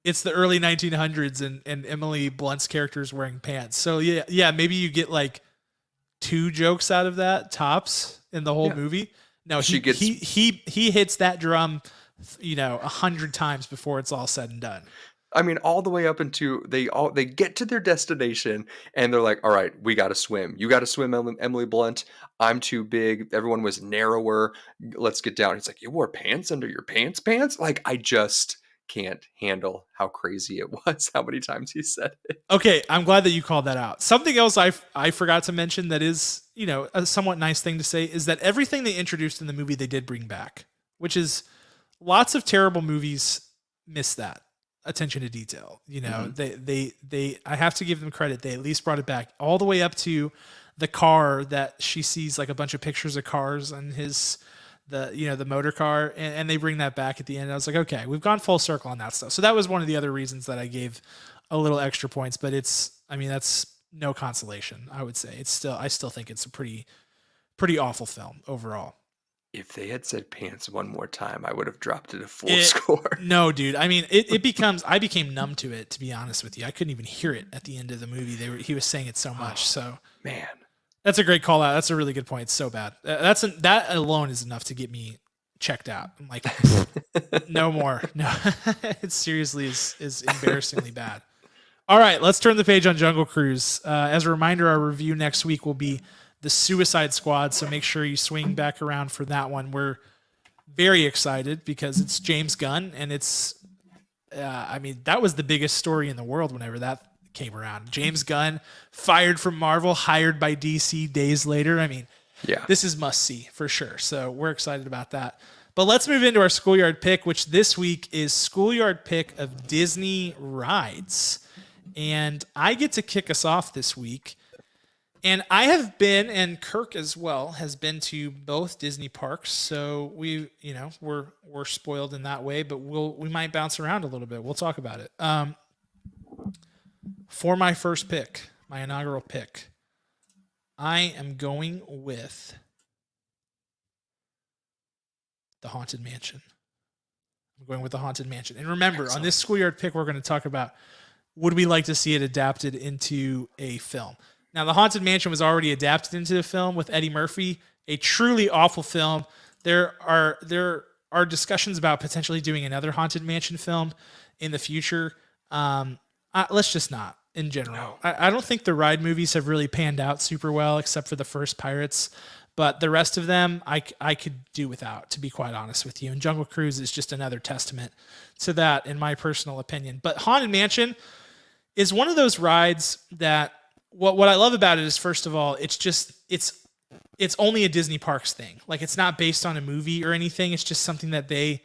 [SPEAKER 1] it's the early 1900s and Emily Blunt's character is wearing pants. So yeah, maybe you get like 2 jokes out of that tops in the whole movie. No, he hits that drum 100 times before it's all said and done.
[SPEAKER 2] I mean, all the way up into they get to their destination and they're like, all right, we got to swim. You got to swim, Emily Blunt. I'm too big. Everyone was narrower. Let's get down. He's like, you wore pants under your pants? Like, I just can't handle how crazy it was, how many times he said it.
[SPEAKER 1] Okay, I'm glad that you called that out. Something else I forgot to mention that is, a somewhat nice thing to say is that everything they introduced in the movie they did bring back, which is lots of terrible movies miss that attention to detail. They I have to give them credit. They at least brought it back all the way up to the car that she sees like a bunch of pictures of cars and the motor car, and they bring that back at the end. I was like, okay, we've gone full circle on that stuff. So that was one of the other reasons that I gave a little extra points, but that's no consolation. I would say I still think it's a pretty awful film overall.
[SPEAKER 2] If they had said pants one more time, I would have dropped it a full score.
[SPEAKER 1] No, dude. I mean, I became numb to it, to be honest with you. I couldn't even hear it at the end of the movie. He was saying it so much. So
[SPEAKER 2] man,
[SPEAKER 1] that's a great call out. That's a really good point. It's so bad. That alone is enough to get me checked out. I'm like, no more. No, it seriously is embarrassingly bad. All right, let's turn the page on Jungle Cruise. As a reminder, our review next week will be The Suicide Squad, so make sure you swing back around for that one. We're very excited because it's James Gunn, and it's, that was the biggest story in the world whenever that came around. James Gunn, fired from Marvel, hired by DC days later. This is must-see for sure, so we're excited about that. But let's move into our Schoolyard pick, which this week is Schoolyard pick of Disney rides. And I get to kick us off this week. And I have been, and Kirk as well, has been to both Disney parks. So we're spoiled in that way, but we might bounce around a little bit. We'll talk about it. For my first pick, my inaugural pick, I am going with the Haunted Mansion. I'm going with the Haunted Mansion. And remember, on this Schoolyard pick, we're going to talk about, would we like to see it adapted into a film? Now, The Haunted Mansion was already adapted into a film with Eddie Murphy, a truly awful film. There are discussions about potentially doing another Haunted Mansion film in the future. Let's just not, in general. I don't think the ride movies have really panned out super well, except for the first Pirates. But the rest of them, I could do without, to be quite honest with you. And Jungle Cruise is just another testament to that, in my personal opinion. But Haunted Mansion is one of those rides that what I love about it is, first of all, it's only a Disney Parks thing. Like, it's not based on a movie or anything. It's just something that they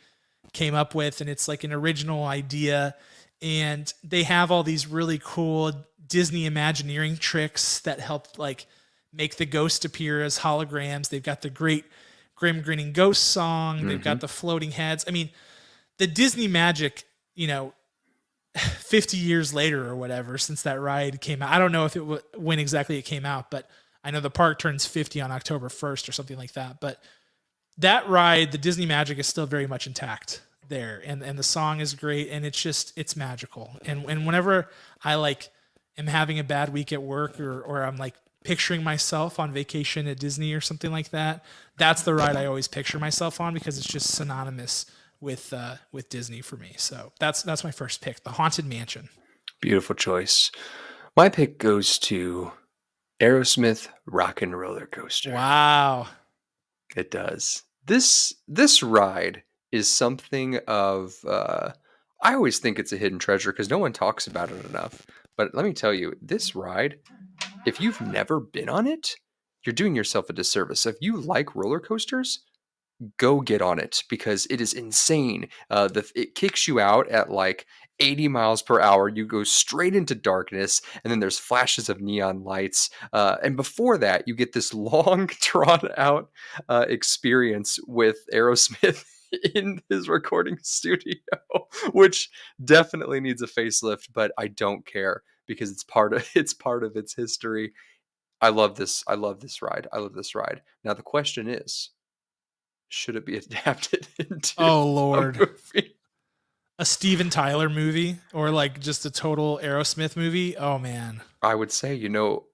[SPEAKER 1] came up with, and it's like an original idea. And they have all these really cool Disney Imagineering tricks that help like make the ghost appear as holograms. They've got the great Grim Grinning Ghost song. They've got the floating heads. I mean, the Disney magic, 50 years later or whatever, since that ride came out. I don't know if when exactly it came out, but I know the park turns 50 on October 1st or something like that. But that ride, the Disney magic is still very much intact there. And the song is great, and it's magical. And whenever I like am having a bad week at work, or I'm like picturing myself on vacation at Disney or something like that, that's the ride I always picture myself on, because it's just synonymous with Disney for me. So that's my first pick, the Haunted Mansion.
[SPEAKER 2] Beautiful choice. My pick goes to Aerosmith Rock and Roller Coaster.
[SPEAKER 1] Wow.
[SPEAKER 2] It does. This ride is something of I always think it's a hidden treasure because no one talks about it enough. But let me tell you, this ride, if you've never been on it, you're doing yourself a disservice. If you like roller coasters, go get on it because it is insane. It kicks you out at like 80 miles per hour. You go straight into darkness, and then there's flashes of neon lights. And before that, you get this long, drawn out experience with Aerosmith in his recording studio, which definitely needs a facelift, but I don't care because it's part of its history. I love this. I love this ride. I love this ride. Now the question is, should it be adapted into
[SPEAKER 1] Oh
[SPEAKER 2] a
[SPEAKER 1] Lord.
[SPEAKER 2] movie?
[SPEAKER 1] A Steven Tyler movie, or like just a total Aerosmith movie? Oh man.
[SPEAKER 2] I would say,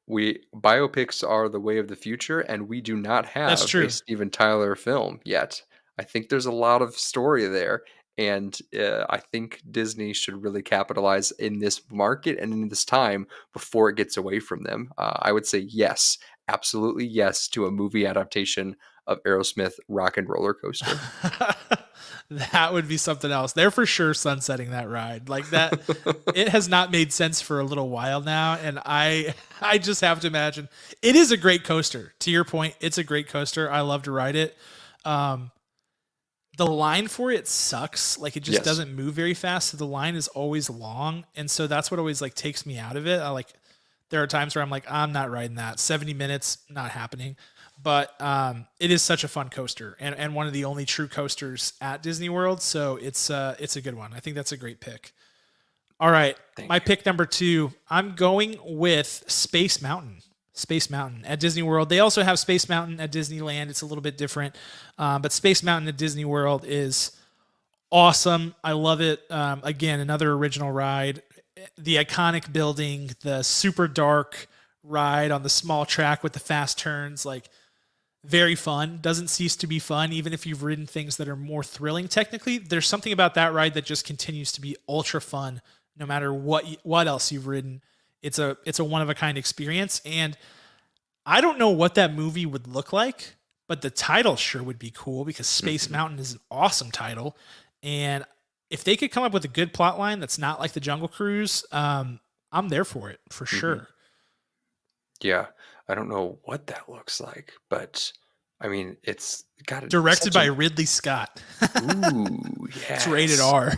[SPEAKER 2] we biopics are the way of the future, and we do not
[SPEAKER 1] That's
[SPEAKER 2] have a
[SPEAKER 1] true.
[SPEAKER 2] Steven Tyler film yet. I think there's a lot of story there, and I think Disney should really capitalize in this market and in this time before it gets away from them. I would say yes, absolutely yes to a movie adaptation of Aerosmith Rock and Roller Coaster.
[SPEAKER 1] That would be something else. They're for sure sunsetting that ride. Like that, it has not made sense for a little while now, and I just have to imagine it is a great coaster. To your point, it's a great coaster. I love to ride it. Um, the line for it sucks. Like, it just
[SPEAKER 2] Yes.
[SPEAKER 1] doesn't move very fast. So the line is always long, and so that's what always like takes me out of it. There are times where I'm like, I'm not riding that. 70 minutes, not happening. But it is such a fun coaster, and one of the only true coasters at Disney World. So it's a good one. I think that's a great pick. All right,
[SPEAKER 2] Thank
[SPEAKER 1] my
[SPEAKER 2] you.
[SPEAKER 1] pick number 2. I'm going with Space Mountain. Space Mountain at Disney World. They also have Space Mountain at Disneyland. It's a little bit different, but Space Mountain at Disney World is awesome. I love it. Again, another original ride. The iconic building, the super dark ride on the small track with the fast turns, like, very fun. Doesn't cease to be fun, even if you've ridden things that are more thrilling. Technically, there's something about that ride that just continues to be ultra fun, no matter what else you've ridden. It's a one of a kind experience, and I don't know what that movie would look like, but the title sure would be cool because Space Mountain is an awesome title, and if they could come up with a good plot line that's not like the Jungle Cruise, I'm there for it for sure.
[SPEAKER 2] Yeah, I don't know what that looks like, but I mean, it's got
[SPEAKER 1] Directed
[SPEAKER 2] such
[SPEAKER 1] by
[SPEAKER 2] an
[SPEAKER 1] Ridley Scott.
[SPEAKER 2] ooh,
[SPEAKER 1] It's rated
[SPEAKER 2] yes.
[SPEAKER 1] R.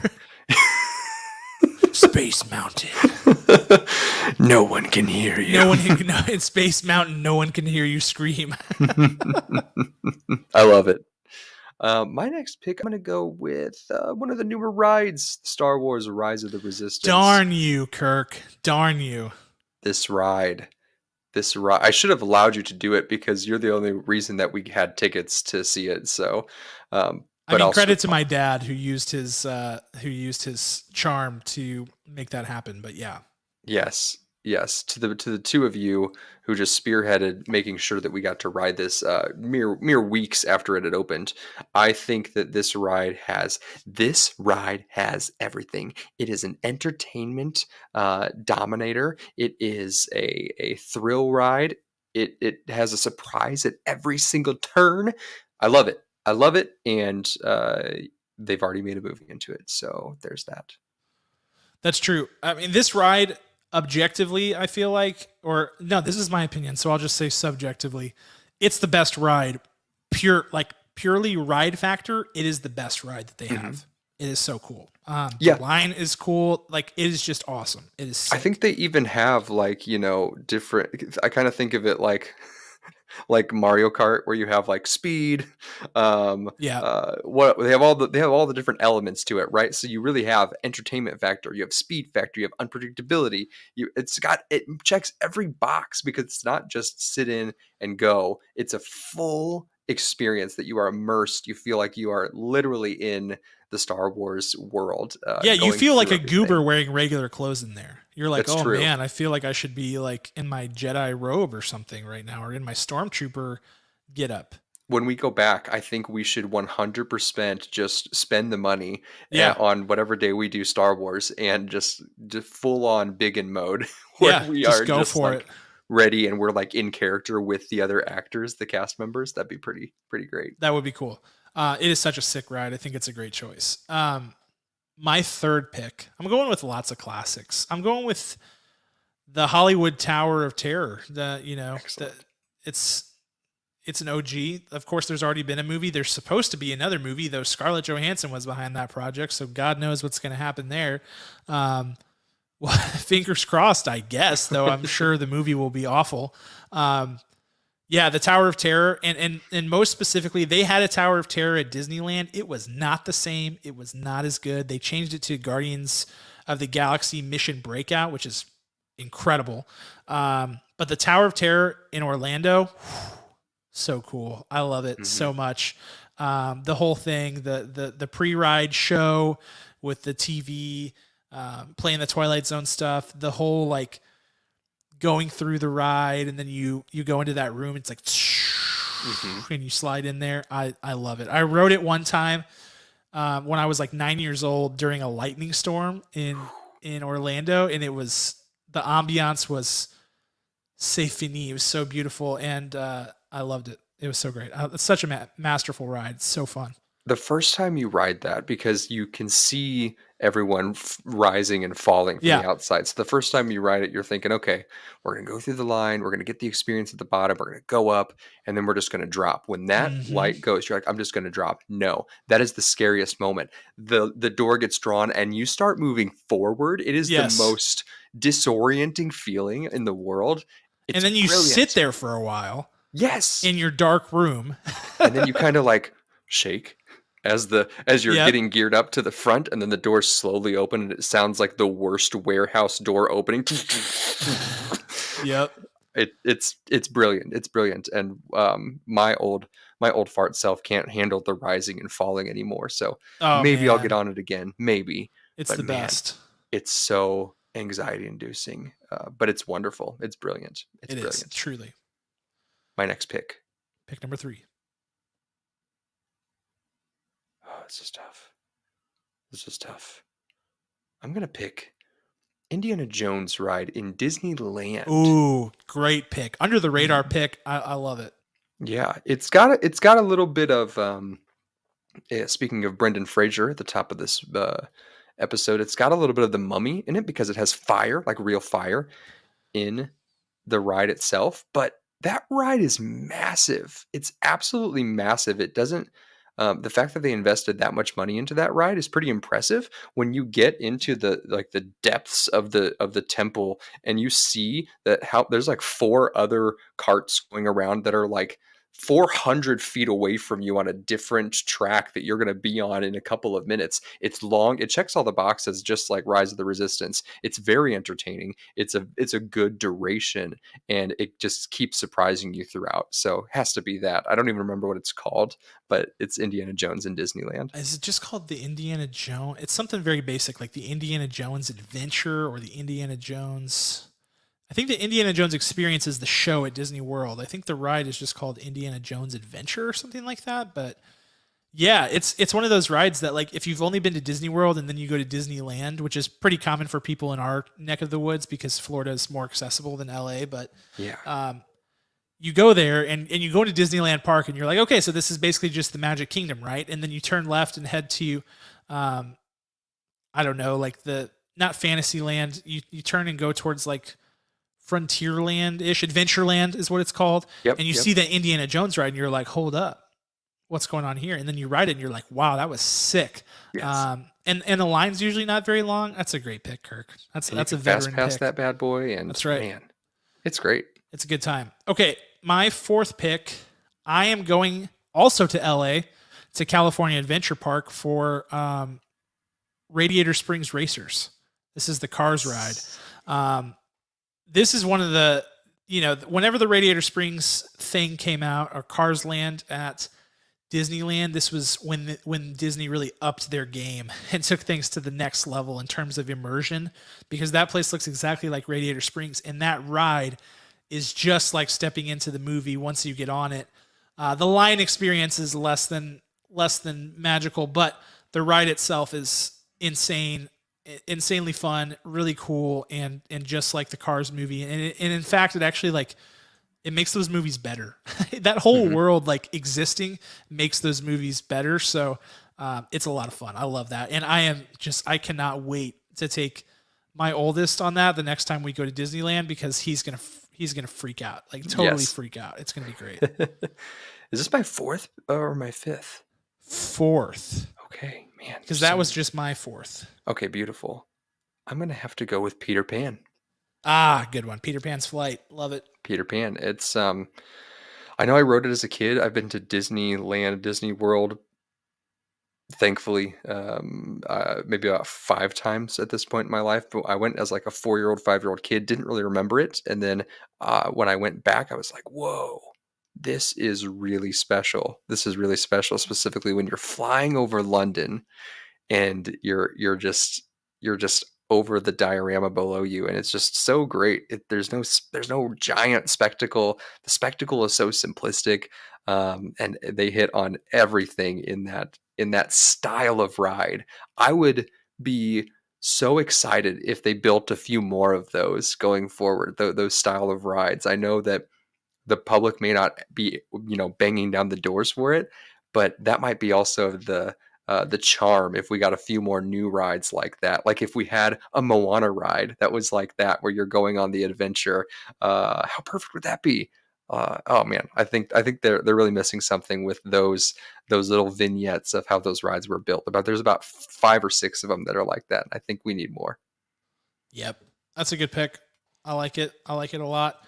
[SPEAKER 1] Space Mountain.
[SPEAKER 2] No one can hear you.
[SPEAKER 1] No one in Space Mountain. No one can hear you scream.
[SPEAKER 2] I love it. My next pick, I'm going to go with one of the newer rides, Star Wars: Rise of the Resistance.
[SPEAKER 1] Darn you, Kirk. Darn you.
[SPEAKER 2] This ride. I should have allowed you to do it because you're the only reason that we had tickets to see it. So,
[SPEAKER 1] I
[SPEAKER 2] but
[SPEAKER 1] mean,
[SPEAKER 2] I'll
[SPEAKER 1] credit to my dad who used his charm to make that happen. But yeah,
[SPEAKER 2] Yes, yes. To the two of you who just spearheaded making sure that we got to ride this mere weeks after it had opened. I think that this ride has everything. It is an entertainment dominator. It is a thrill ride. It has a surprise at every single turn. I love it. I love it, and they've already made a movie into it, so there's that.
[SPEAKER 1] That's true. I mean, this ride, objectively, I feel like, or no, this is my opinion, so I'll just say subjectively, it's the best ride. Purely ride factor, it is the best ride that they have. It is so cool.
[SPEAKER 2] Yeah.
[SPEAKER 1] The line is cool. Like, it is just awesome. It is sick.
[SPEAKER 2] I think they even have like, different. I kind of think of it like Mario Kart, where you have like speed.
[SPEAKER 1] Yeah.
[SPEAKER 2] What they have all the different elements to it, right? So you really have entertainment factor, you have speed factor, you have unpredictability. It checks every box because it's not just sit in and go. It's a full experience that you are immersed. You feel like you are literally in the Star Wars world.
[SPEAKER 1] Yeah, you
[SPEAKER 2] going
[SPEAKER 1] feel like
[SPEAKER 2] through
[SPEAKER 1] a goober
[SPEAKER 2] everything.
[SPEAKER 1] wearing regular clothes in there. You're like,
[SPEAKER 2] That's
[SPEAKER 1] oh
[SPEAKER 2] true.
[SPEAKER 1] man, I feel like I should be like in my Jedi robe or something right now, or in my stormtrooper get up.
[SPEAKER 2] When we go back, I think we should 100% just spend the money
[SPEAKER 1] Yeah.
[SPEAKER 2] on whatever day we do Star Wars and just full on big in mode where
[SPEAKER 1] Yeah.
[SPEAKER 2] we
[SPEAKER 1] Just
[SPEAKER 2] are
[SPEAKER 1] go
[SPEAKER 2] just
[SPEAKER 1] for it.
[SPEAKER 2] like ready and we're like in character with the other actors, the cast members. That'd be pretty great.
[SPEAKER 1] That would be cool. It is such a sick ride. I think it's a great choice. My third pick, I'm going with lots of classics. I'm going with the Hollywood Tower of Terror.
[SPEAKER 2] Excellent.
[SPEAKER 1] It's an OG. Of course, there's already been a movie. There's supposed to be another movie, though Scarlett Johansson was behind that project, so God knows what's going to happen there. Well, fingers crossed, I guess, though I'm sure the movie will be awful. Yeah, the Tower of Terror, and most specifically, they had a Tower of Terror at Disneyland. It was not the same. It was not as good. They changed it to Guardians of the Galaxy Mission Breakout, which is incredible. But the Tower of Terror in Orlando, so cool. I love it so much. The whole thing, the pre-ride show with the TV, playing the Twilight Zone stuff, the whole like going through the ride, and then you go into that room. It's like, and you slide in there. I love it. I rode it one time when I was like 9 years old during a lightning storm in Orlando, and the ambiance was c'est fini. It was so beautiful, and I loved it. It was so great. It's such a masterful ride. It's so fun.
[SPEAKER 2] The first time you ride that, because you can see everyone rising and falling from
[SPEAKER 1] Yeah.
[SPEAKER 2] the outside. So the first time you ride it, you're thinking, okay, we're going to go through the line. We're going to get the experience at the bottom. We're going to go up and then we're just going to drop. When that light goes, you're like, I'm just going to drop. No, that is the scariest moment. The door gets drawn and you start moving forward. It is
[SPEAKER 1] Yes.
[SPEAKER 2] the most disorienting feeling in the world. It's
[SPEAKER 1] And then you
[SPEAKER 2] brilliant.
[SPEAKER 1] sit there for a while
[SPEAKER 2] Yes.
[SPEAKER 1] in your dark room.
[SPEAKER 2] And then you kind of like shake as you're
[SPEAKER 1] Yep.
[SPEAKER 2] getting geared up to the front, and then the doors slowly open and it sounds like the worst warehouse door opening.
[SPEAKER 1] Yep.
[SPEAKER 2] It's brilliant. It's brilliant. And my old fart self can't handle the rising and falling anymore. So maybe I'll get on it again. Maybe.
[SPEAKER 1] It's
[SPEAKER 2] But
[SPEAKER 1] the
[SPEAKER 2] man,
[SPEAKER 1] best.
[SPEAKER 2] it's so anxiety inducing. But it's wonderful. It's brilliant. It's
[SPEAKER 1] It is
[SPEAKER 2] brilliant.
[SPEAKER 1] truly.
[SPEAKER 2] My next pick.
[SPEAKER 1] Pick number 3.
[SPEAKER 2] Oh, this is tough. This is tough. I'm gonna pick Indiana Jones ride in Disneyland.
[SPEAKER 1] Ooh, great pick. Under the radar pick. I love it.
[SPEAKER 2] Yeah, it's got a little bit of speaking of Brendan Fraser at the top of this episode, it's got a little bit of the Mummy in it because it has fire, like real fire, in the ride itself. But that ride is massive. It's absolutely massive. It doesn't. The fact that they invested that much money into that ride is pretty impressive. When you get into the depths of the temple and you see that how there's like 4 other carts going around that are like 400 feet away from you on a different track that you're going to be on in a couple of minutes. It's long. It checks all the boxes, just like Rise of the Resistance. It's very entertaining. It's a good duration, and it just keeps surprising you throughout. So it has to be that. I don't even remember what it's called, but it's Indiana Jones in Disneyland.
[SPEAKER 1] Is it just called the Indiana Jones? It's something very basic, like the Indiana Jones Adventure or the Indiana Jones. I think the Indiana Jones Experience is the show at Disney World. I think the ride is just called Indiana Jones Adventure or something like that. But yeah, it's one of those rides that, like, if you've only been to Disney World and then you go to Disneyland, which is pretty common for people in our neck of the woods because Florida is more accessible than LA. But
[SPEAKER 2] Yeah.
[SPEAKER 1] you go there and you go into Disneyland Park and you're like, okay, so this is basically just the Magic Kingdom, right? And then you turn left and head to, um, I don't know, like the not Fantasyland. You turn and go towards like Frontierland ish, Adventureland is what it's called,
[SPEAKER 2] Yep,
[SPEAKER 1] and you
[SPEAKER 2] yep.
[SPEAKER 1] see that Indiana Jones ride, and you're like, hold up, what's going on here? And then you ride it, and you're like, wow, that was sick.
[SPEAKER 2] Yes.
[SPEAKER 1] And the line's usually not very long. That's a great pick, Kirk.
[SPEAKER 2] And you
[SPEAKER 1] That's a
[SPEAKER 2] can fast
[SPEAKER 1] veteran
[SPEAKER 2] pass
[SPEAKER 1] pick.
[SPEAKER 2] that bad boy, and
[SPEAKER 1] That's right.
[SPEAKER 2] man, it's great.
[SPEAKER 1] It's a good time. Okay, my fourth pick. I am going also to LA, to California Adventure Park for Radiator Springs Racers. This is the Cars ride. Um, this is one of the, whenever the Radiator Springs thing came out, or Cars Land at Disneyland, this was when Disney really upped their game and took things to the next level in terms of immersion, because that place looks exactly like Radiator Springs, and that ride is just like stepping into the movie once you get on it. The line experience is less than magical, but the ride itself is insanely fun, really cool, and just like the Cars movie. And in fact, it actually like it makes those movies better. That whole
[SPEAKER 2] Hmm.
[SPEAKER 1] world like existing makes those movies better. So it's a lot of fun. I love that, and I cannot wait to take my oldest on that the next time we go to Disneyland, because he's gonna freak out, like totally
[SPEAKER 2] Yes.
[SPEAKER 1] freak out. It's gonna be great.
[SPEAKER 2] Is this my fourth or my fifth?
[SPEAKER 1] Fourth,
[SPEAKER 2] Okay, man.
[SPEAKER 1] because
[SPEAKER 2] There's
[SPEAKER 1] that
[SPEAKER 2] so
[SPEAKER 1] was
[SPEAKER 2] many.
[SPEAKER 1] just my fourth.
[SPEAKER 2] Okay, beautiful. I'm gonna have to go with Peter Pan.
[SPEAKER 1] Ah, good one. Peter Pan's Flight. Love it.
[SPEAKER 2] Peter Pan. It's I know I wrote it as a kid. I've been to Disneyland, Disney World, thankfully, maybe about 5 times at this point in my life. But I went as like a 4-year-old, 5-year-old kid, didn't really remember it. And then when I went back, I was like, whoa, this is really special. This is really special, specifically when you're flying over London and you're just over the diorama below you, and it's just so great. There's no giant spectacle. The spectacle is so simplistic, and they hit on everything in that style of ride. I would be so excited if they built a few more of those going forward. Those style of rides. I know that the public may not be, banging down the doors for it, but that might be also the charm if we got a few more new rides like that. Like if we had a Moana ride that was like that, where you're going on the adventure, how perfect would that be? Oh man, I think they're really missing something with those little vignettes of how those rides were built. There's about 5 or 6 of them that are like that. I think we need more.
[SPEAKER 1] Yep. That's a good pick. I like it. I like it a lot.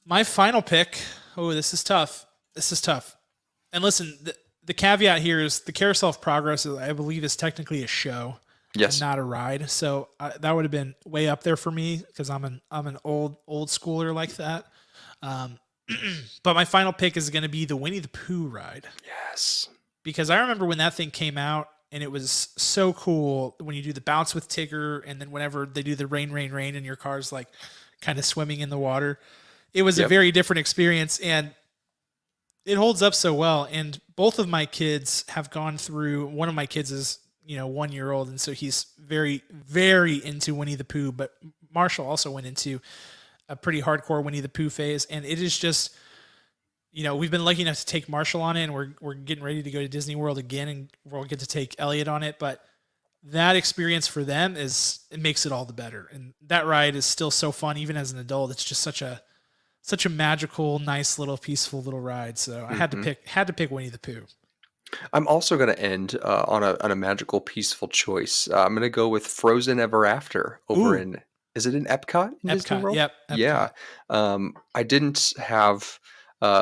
[SPEAKER 1] My final pick. Oh, this is tough. This is tough. And listen, the caveat here is the Carousel of Progress, I believe, is technically a show and
[SPEAKER 2] Yes.
[SPEAKER 1] not a ride. So that would have been way up there for me, because I'm an old schooler like that. Um, but my final pick is going to be the Winnie the Pooh ride,
[SPEAKER 2] Yes.
[SPEAKER 1] because I remember when that thing came out, and it was so cool when you do the bounce with Tigger, and then whenever they do the rain, rain, rain, and your car's like kind of swimming in the water. It was a
[SPEAKER 2] Yep.
[SPEAKER 1] very different experience, and it holds up so well. And both of my kids have gone through. One of my kids is 1 year old, and so he's very, very into Winnie the Pooh. But Marshall also went into a pretty hardcore Winnie the Pooh phase, and it is just, we've been lucky enough to take Marshall on it, and we're getting ready to go to Disney World again, and we'll get to take Elliot on it. But that experience for them it makes it all the better. And that ride is still so fun, even as an adult. It's just such a magical, nice little peaceful little ride. So I
[SPEAKER 2] Hmm.
[SPEAKER 1] had to pick Winnie the Pooh.
[SPEAKER 2] I'm also going to end on a magical, peaceful choice. I'm going to go with Frozen Ever After over
[SPEAKER 1] Ooh,
[SPEAKER 2] in. Is it in Epcot in Disney
[SPEAKER 1] Epcot.
[SPEAKER 2] World?
[SPEAKER 1] Yep,
[SPEAKER 2] Yeah.
[SPEAKER 1] Epcot.
[SPEAKER 2] I didn't have.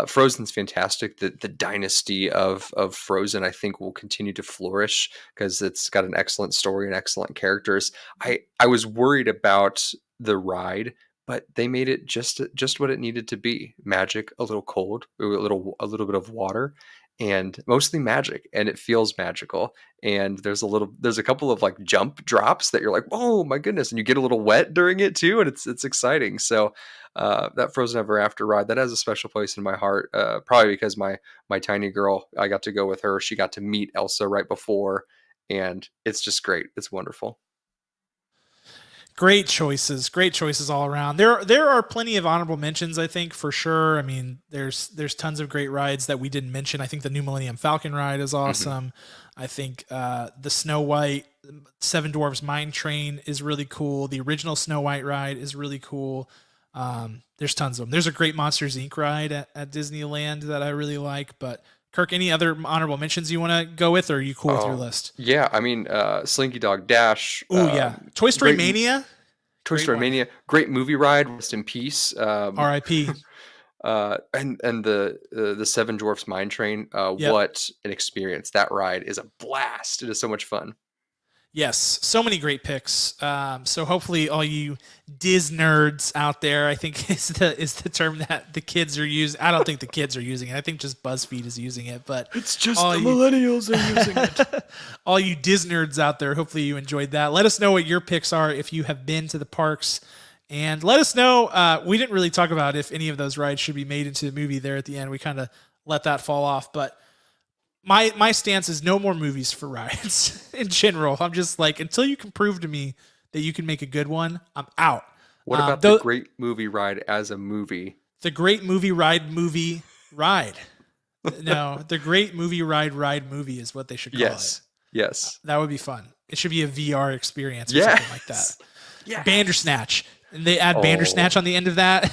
[SPEAKER 2] Frozen's fantastic. The dynasty of Frozen, I think, will continue to flourish because it's got an excellent story and excellent characters. I was worried about the ride, but they made it just what it needed to be: magic, a little cold, a little bit of water, and mostly magic, and it feels magical. And there's a couple of like jump drops that you're like, oh my goodness, and you get a little wet during it too, and it's exciting. So that Frozen Ever After ride, that has a special place in my heart, probably because my tiny girl, I got to go with her. She got to meet Elsa right before, and it's just great. It's wonderful.
[SPEAKER 1] Great choices all around. There are plenty of honorable mentions, I think, for sure. I mean, there's tons of great rides that we didn't mention. I think the new Millennium Falcon ride is awesome. I think the Snow White Seven Dwarfs Mine Train is really cool. The original Snow White ride is really cool. There's tons of them. There's a great Monsters Inc. ride at Disneyland that I really like. But Kirk, any other honorable mentions you want to go with, or are you cool with your list?
[SPEAKER 2] Yeah, I mean, Slinky Dog Dash.
[SPEAKER 1] Oh yeah, Toy Story Mania.
[SPEAKER 2] Toy Story Mania, great movie ride. Rest in peace.
[SPEAKER 1] R.I.P.
[SPEAKER 2] And the Seven Dwarfs Mine Train. What an experience! That ride is a blast. It is so much fun.
[SPEAKER 1] Yes, so many great picks. So hopefully, all you Diz nerds out there, I think is the term that the kids are using. I don't think the kids are using it. I think just BuzzFeed is using it. But
[SPEAKER 2] it's just the millennials are using it.
[SPEAKER 1] All you Diz nerds out there, hopefully you enjoyed that. Let us know what your picks are if you have been to the parks, and let us know. We didn't really talk about if any of those rides should be made into the movie there at the end. We kind of let that fall off, but. My stance is no more movies for rides in general. I'm just like, until you can prove to me that you can make a good one, I'm out.
[SPEAKER 2] What about the Great Movie Ride as a movie?
[SPEAKER 1] The Great Movie Ride ride. No, the Great Movie Ride movie is what they should call it.
[SPEAKER 2] Yes.
[SPEAKER 1] That would be fun. It should be a VR experience or something like that. Yeah. Bandersnatch. And they add Bandersnatch on the end of that.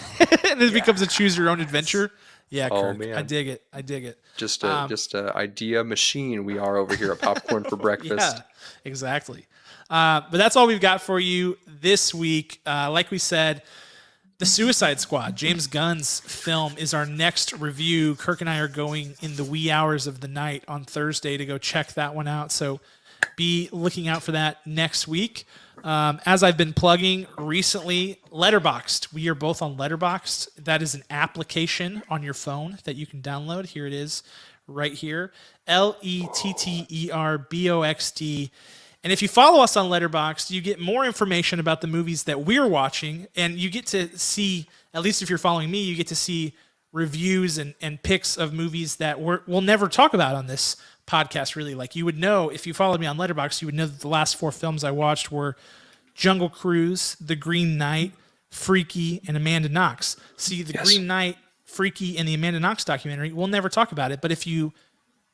[SPEAKER 1] And it becomes a choose your own adventure. Yeah, Kirk, man. I dig it.
[SPEAKER 2] Just a idea machine we are over here at Popcorn for Breakfast.
[SPEAKER 1] Yeah, exactly. But that's all we've got for you this week. Like we said, The Suicide Squad, James Gunn's film, is our next review. Kirk and I are going in the wee hours of the night on Thursday to go check that one out. So be looking out for that next week. As I've been plugging recently, Letterboxd. We are both on Letterboxd. That is an application on your phone that you can download. Here it is right here. Letterboxd. And if you follow us on Letterboxd, you get more information about the movies that we're watching, and you get to see, at least if you're following me, you get to see reviews and picks of movies that we'll never talk about on this podcast, really. Like, you would know, if you followed me on Letterboxd, you would know that the last 4 films I watched were Jungle Cruise, The Green Knight, Freaky, and Amanda Knox. See, The Green Knight, Freaky, and the Amanda Knox documentary, we'll never talk about it, but if you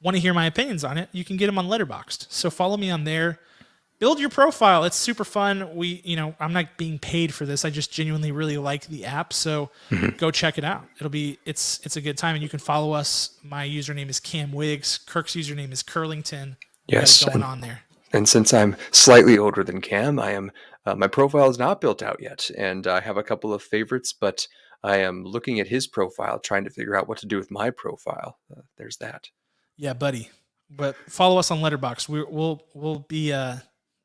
[SPEAKER 1] want to hear my opinions on it, you can get them on Letterboxd. So follow me on there. Build your profile. It's super fun. I'm not being paid for this. I just genuinely really like the app. So go check it out. It's a good time, and you can follow us. My username is Cam Wiggs. Kirk's username is Curlington.
[SPEAKER 2] Yes,
[SPEAKER 1] going on there.
[SPEAKER 2] And since I'm slightly older than Cam, I am. My profile is not built out yet, and I have a couple of favorites, but I am looking at his profile, trying to figure out what to do with my profile. There's that.
[SPEAKER 1] Yeah, buddy. But follow us on Letterboxd. We'll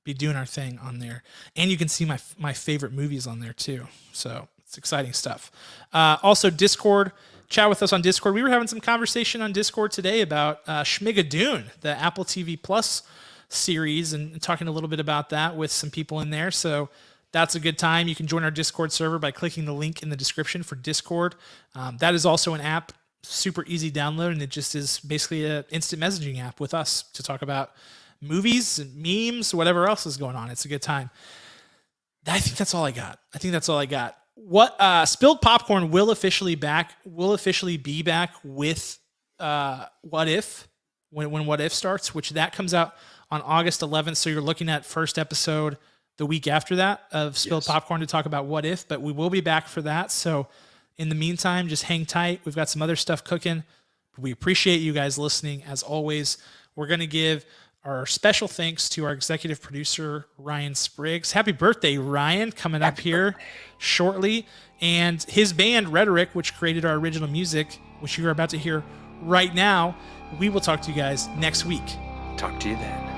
[SPEAKER 1] be doing our thing on there, and you can see my favorite movies on there too. So it's exciting stuff. Also, Discord. Chat with us on Discord. We were having some conversation on Discord today about Schmigadoon, the Apple TV Plus series, and talking a little bit about that with some people in there. So that's a good time. You can join our Discord server by clicking the link in the description for Discord. That is also an app, super easy download, and it just is basically an instant messaging app with us to talk about movies and memes, whatever else is going on. It's a good time. I think that's all I got. What Spilled Popcorn will officially be back with What If, when What If starts, which that comes out on August 11th. So you're looking at first episode the week after that of Spilled Popcorn to talk about What If, but we will be back for that. So in the meantime, just hang tight. We've got some other stuff cooking. We appreciate you guys listening. As always, we're going to give our special thanks to our executive producer, Ryan Spriggs. Happy birthday, Ryan, coming up here shortly. And his band, Rhetoric, which created our original music, which you are about to hear right now. We will talk to you guys next week.
[SPEAKER 2] Talk to you then.